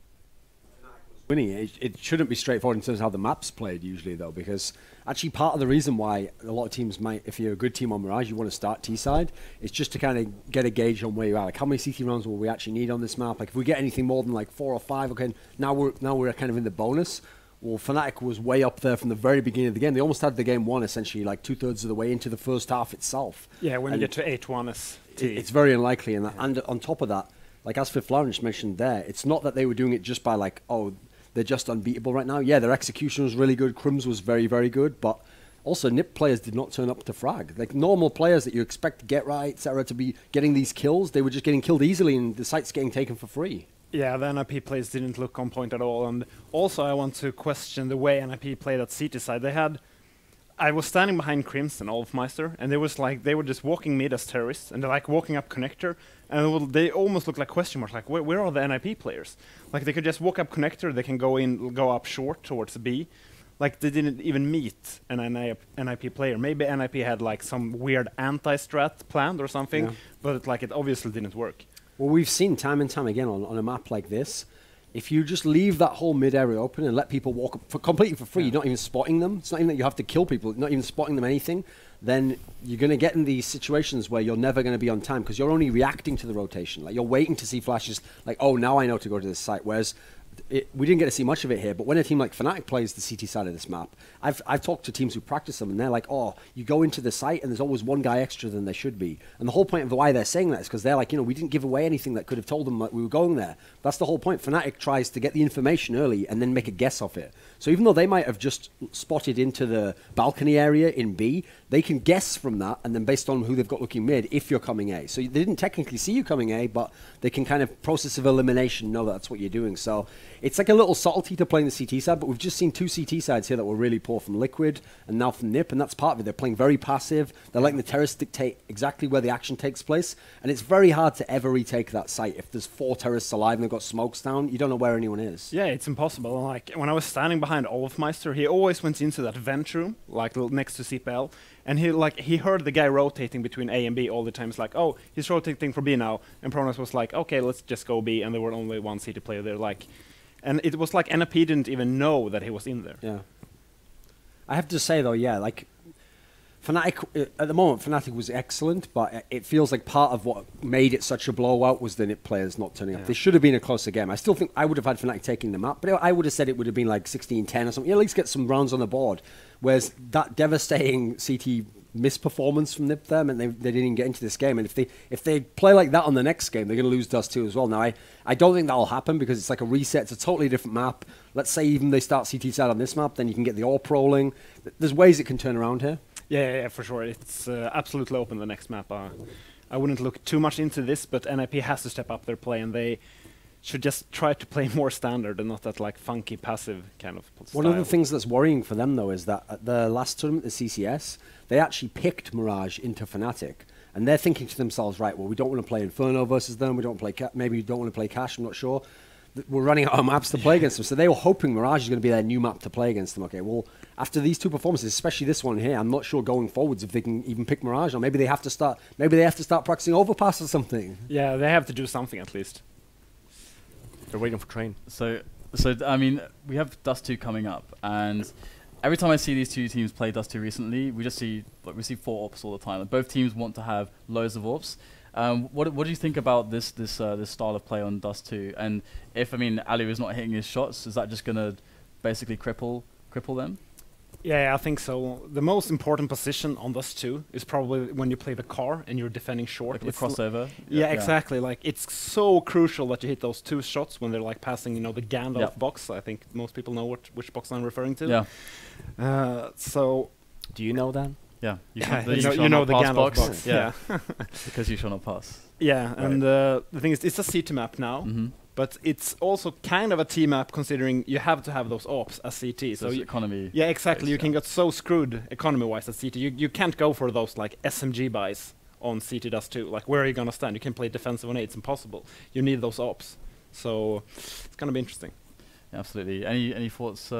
winning. It shouldn't be straightforward in terms of how the map's played usually, though, because actually part of the reason why a lot of teams might, if you're a good team on Mirage, you want to start T-side, it's just to kind of get a gauge on where you are. Like, how many CT rounds will we actually need on this map? Like, if we get anything more than like 4 or 5, okay, now we're kind of in the bonus. Well, Fnatic was way up there from the very beginning of the game. They almost had the game won, essentially, like 2/3 of the way into the first half itself. Yeah, when you get to 8-1 as T. It's very unlikely. And on top of that, like as Fiflaren just mentioned there, it's not that they were doing it just by like, oh, they're just unbeatable right now. Yeah, their execution was really good. Crumbs was very, very good. But also, NiP players did not turn up to frag. Like normal players that you expect to get right, etc., to be getting these kills, they were just getting killed easily, and the site's getting taken for free. Yeah, the NiP plays didn't look on point at all, and also I want to question the way NiP played at CT side. I was standing behind Crimson, Olofmeister, and they were just walking mid as terrorists, and they're like walking up connector, and they almost look like question marks, like where are the NiP players? Like they could just walk up connector, they can go up short towards B. Like they didn't even meet an NiP player. Maybe NiP had like some weird anti-strat planned or something, but like it obviously didn't work. Well, we've seen time and time again on a map like this, if you just leave that whole mid area open and let people walk up completely for free, you're not even spotting them. It's not even that you have to kill people, not even spotting them anything. then you're going to get in these situations where you're never going to be on time because you're only reacting to the rotation. Like, you're waiting to see flashes like, oh, now I know to go to this site. Whereas we didn't get to see much of it here, but when a team like Fnatic plays the CT side of this map, I've talked to teams who practice them, and they're like, oh, you go into the site, and there's always one guy extra than there should be. And the whole point of why they're saying that is because they're like, we didn't give away anything that could have told them that we were going there. That's the whole point. Fnatic tries to get the information early and then make a guess off it. So even though they might have just spotted into the balcony area in B, they can guess from that, and then based on who they've got looking mid, if you're coming A. So they didn't technically see you coming A, but they can kind of process of elimination know that that's what you're doing. So it's like a little subtlety to playing the CT side, but we've just seen 2 CT sides here that were really poor from Liquid and now from NiP, and that's part of it. They're playing very passive. They're letting the terrorists dictate exactly where the action takes place, and it's very hard to ever retake that site. If there's 4 terrorists alive and they've got smokes down, you don't know where anyone is. Yeah, it's impossible. Like, when I was standing behind Olofmeister, he always went into that vent room, like next to CPL, and he heard the guy rotating between A and B all the time. It's like, oh, he's rotating for B now, and Pronox was like, okay, let's just go B, and there were only 1 CT player there, like. And it was like NiP didn't even know that he was in there. Yeah. I have to say, though, yeah, like, Fnatic, at the moment, Fnatic was excellent, but it feels like part of what made it such a blowout was the NiP players not turning up. They should have been a closer game. I still think I would have had Fnatic taking them up, but I would have said it would have been like 16-10 or something. At least get some rounds on the board. Whereas that devastating CT misperformance from NiP there meant they didn't even get into this game. And if they play like that on the next game, they're going to lose Dust 2 as well. Now, I don't think that'll happen because it's like a reset. It's a totally different map. Let's say even they start CT side on this map, then you can get the AWP rolling. There's ways it can turn around here. Yeah, for sure. It's absolutely open, the next map. I wouldn't look too much into this, but NiP has to step up their play, and they should just try to play more standard and not that like funky passive kind of style. One of the things that's worrying for them, though, is that at the last tournament, the CCS, they actually picked Mirage into Fnatic. And they're thinking to themselves, right, well, we don't want to play Inferno versus them. We don't play maybe we don't want to play Cash, I'm not sure. We're running out of maps to play against them. So they were hoping Mirage is going to be their new map to play against them. Okay, well, after these 2 performances, especially this one here, I'm not sure going forwards if they can even pick Mirage, or maybe they have to start practicing Overpass or something. Yeah, they have to do something at least. They're waiting for Train. So I mean, we have Dust 2 coming up, and every time I see these 2 teams play Dust 2 recently, we see 4 AWPs all the time. And both teams want to have loads of AWPs. What do you think about this style of play on Dust 2? And if, I mean, Ali is not hitting his shots, is that just going to basically cripple them? Yeah, I think so. The most important position on Dust 2 is probably when you play the car and you're defending short. Like the crossover. Yeah, exactly. Like, it's so crucial that you hit those 2 shots when they're like passing, the Gandalf box. I think most people know which box I'm referring to. Yeah. So, do you know that? Yeah, you know the Gandalf box. Yeah, because you shall not pass. Yeah, right. And the thing is, it's a CT map now, but it's also kind of a T map considering you have to have those AWPs as CT. So economy. Yeah, exactly. You can get so screwed economy-wise at CT. You can't go for those like SMG buys on CT Dust 2. Like, where are you gonna stand? You can play defensive on A. It's impossible. You need those AWPs. So it's gonna be interesting. Yeah, absolutely. Any thoughts,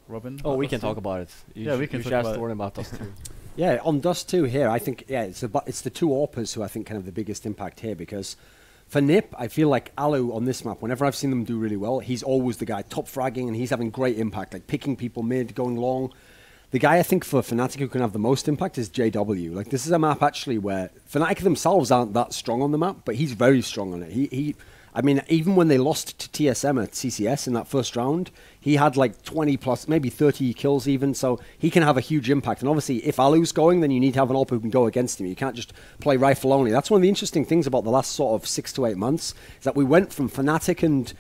Robin? Oh, we can talk about it. We can talk about Dust 2. Yeah, on Dust 2 here, I think, it's the 2 AWPers who I think kind of the biggest impact here, because for NiP, I feel like Alu on this map, whenever I've seen them do really well, he's always the guy top fragging, and he's having great impact, like picking people mid, going long. The guy I think for Fnatic who can have the most impact is JW. Like, this is a map actually where Fnatic themselves aren't that strong on the map, but he's very strong on it. I mean, even when they lost to TSM at CCS in that first round, he had like 20 plus, maybe 30 kills even, so he can have a huge impact. And obviously, if Alu's going, then you need to have an AWP who can go against him. You can't just play rifle only. That's one of the interesting things about the last sort of 6 to 8 months, is that we went from Fnatic and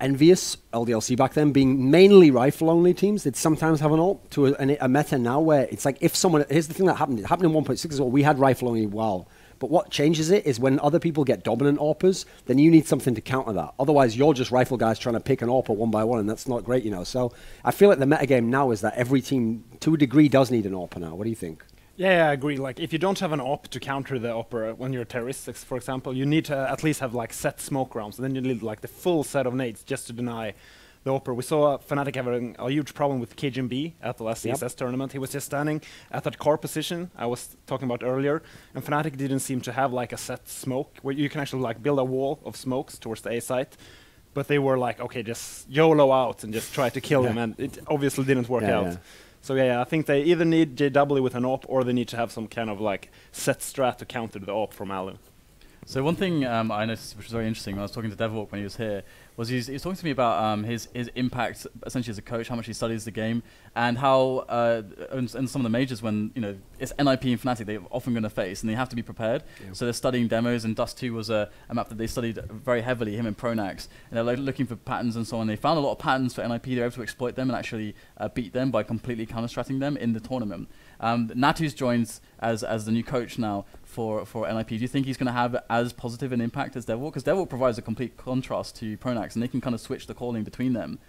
Envious, LDLC back then, being mainly rifle-only teams. They'd sometimes have an AWP to a meta now where it's like if someone... Here's the thing that happened. It happened in 1.6 as well. We had rifle-only WoW. But what changes it is when other people get dominant AWPers, then you need something to counter that. Otherwise, you're just rifle guys trying to pick an AWPer one by one, and that's not great, So I feel like the metagame now is that every team, to a degree, does need an AWPer now. What do you think? Yeah, I agree. Like, if you don't have an AWP to counter the AWPer when you're terrorists, for example, you need to at least have like set smoke rounds, and then you need like the full set of nades just to deny the AWPer. We saw Fnatic having a huge problem with KGB at the last CSS tournament. He was just standing at that car position I was talking about earlier, and Fnatic didn't seem to have like a set smoke where you can actually like build a wall of smokes towards the A site. But they were like, okay, just YOLO out and just try to kill him, and it obviously didn't work out. So yeah, I think they either need JW with an AWP, or they need to have some kind of like set strat to counter the AWP from Alu. So one thing I noticed, which was very interesting when I was talking to Devilwalk when he was here, was he was talking to me about his impact essentially as a coach, how much he studies the game, and how in some of the majors when it's NiP and Fnatic they're often going to face, and they have to be prepared. Yeah. So they're studying demos, and Dust 2 was a map that they studied very heavily, him and Pronax, and they're like looking for patterns and so on. They found a lot of patterns for NiP. They're able to exploit them and actually beat them by completely counter-stratting them in the tournament. Natu's joined as the new coach now for NiP. Do you think he's going to have as positive an impact as Devilwalk? Because Devilwalk provides a complete contrast to Pronax, and they can kind of switch the calling between them.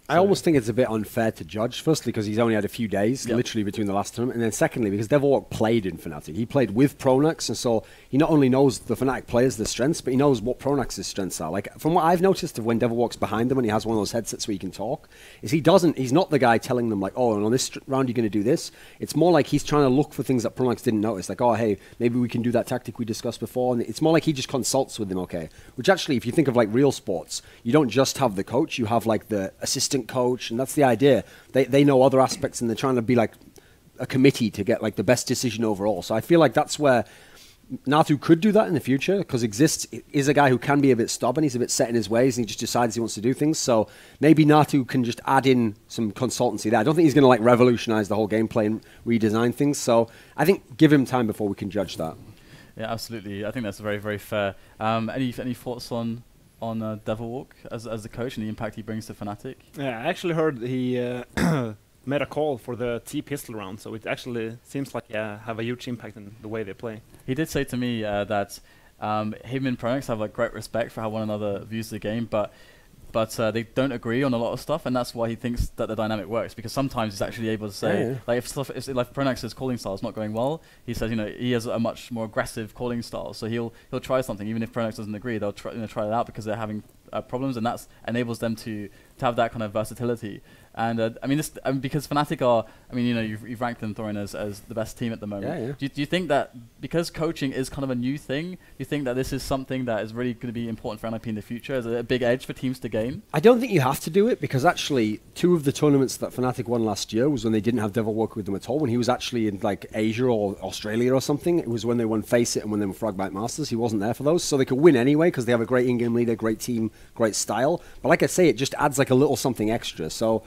I almost think it's a bit unfair to judge, firstly because he's only had a few days, literally between the last tournament, and then secondly because Devilwalk played in Fnatic. He played with Pronax, and so he not only knows the Fnatic players, their strengths, but he knows what Pronax's strengths are. Like, from what I've noticed of when Devilwalk's behind them and he has one of those headsets where he can talk, is he's not the guy telling them like, oh, and on this round you're going to do this. It's more like he's trying to look for things that Pronax didn't notice, like, oh, hey, maybe we can do that tactic we discussed before, and it's more like he just consults with them, okay? Which actually, if you think of like real sports, you don't just have the coach, you have like the assistant coach, and that's the idea. They know other aspects, and they're trying to be like a committee to get like the best decision overall. So I feel like that's where Natu could do that in the future, because Exists is a guy who can be a bit stubborn. He's a bit set in his ways, and he just decides he wants to do things. So maybe Natu can just add in some consultancy there. I don't think he's going to like revolutionize the whole gameplay and redesign things. So I think give him time before we can judge that. Yeah, absolutely. I think that's very, very fair. Any thoughts on Devilwalk as the coach and the impact he brings to Fnatic? Yeah, I actually heard he made a call for the T-pistol round, so it actually seems like have a huge impact in the way they play. He did say to me that him and Pronax have like great respect for how one another views the game, but they don't agree on a lot of stuff, and that's why he thinks that the dynamic works, because sometimes he's actually able to say, like if Pronax's calling style is not going well, he says, he has a much more aggressive calling style, so he'll try something, even if Pronax doesn't agree, they'll try it out because they're having problems, and that enables them to have that kind of versatility. And because Fnatic are, you've ranked them, Thorin, as the best team at the moment. Do you think that because coaching is kind of a new thing, do you think that this is something that is really going to be important for NiP in the future? Is it a big edge for teams to gain? I don't think you have to do it, because actually 2 of the tournaments that Fnatic won last year was when they didn't have Devilwalk with them at all. When he was actually in like Asia or Australia or something, it was when they won FACEIT and when they were Fragmite Masters. He wasn't there for those, so they could win anyway because they have a great in-game leader, great team, great style. But like I say, it just adds like a little something extra. So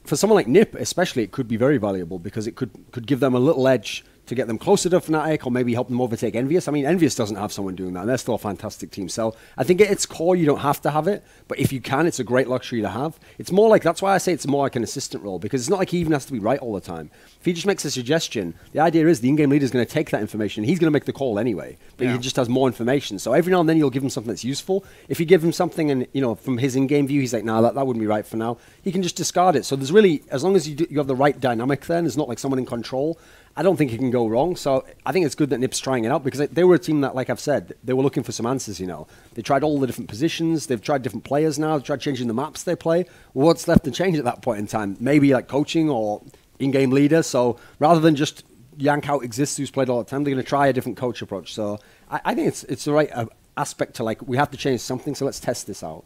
for someone like NiP especially, it could be very valuable, because it could give them a little edge to get them closer to Fnatic, or maybe help them overtake Envious. Envious doesn't have someone doing that, and they're still a fantastic team. So I think at its core, you don't have to have it, but if you can, it's a great luxury to have. It's more like, that's why I say it's more like an assistant role, because it's not like he even has to be right all the time. If he just makes a suggestion, the idea is the in-game leader is going to take that information, he's going to make the call anyway, but he just has more information. So every now and then you'll give him something that's useful. If you give him something and, from his in-game view, he's like, nah, that wouldn't be right for now, he can just discard it. So there's really, as long as you have the right dynamic then, there's not like someone in control, I don't think it can go wrong. So I think it's good that NiP's trying it out, because they were a team that, like I've said, they were looking for some answers, They tried all the different positions. They've tried different players now. They've tried changing the maps they play. Well, what's left to change at that point in time? Maybe like coaching or in-game leader. So rather than just yank out Exists, who's played all the time, they're going to try a different coach approach. So I think it's the right aspect to, like, we have to change something, so let's test this out.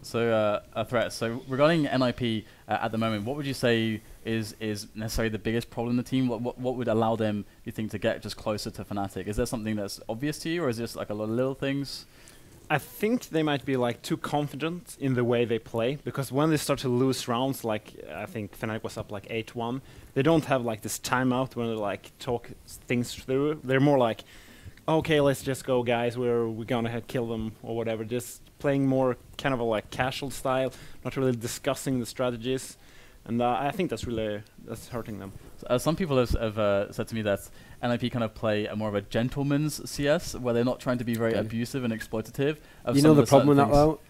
So a threat. So regarding NiP at the moment, what would you say is necessarily the biggest problem in the team? What would allow them, you think, to get just closer to Fnatic? Is there something that's obvious to you, or is this like a lot of little things? I think they might be like too confident in the way they play, because when they start to lose rounds, like I think Fnatic was up like 8-1, they don't have like this timeout when they like talk things through. They're more like, okay, let's just go, guys. We're gonna kill them or whatever. Just playing more kind of a like casual style, not really discussing the strategies, and I think that's hurting them. Some people have said to me that NiP kind of play more of a gentleman's CS, where they're not trying to be very abusive and exploitative. You know the problem with that, though?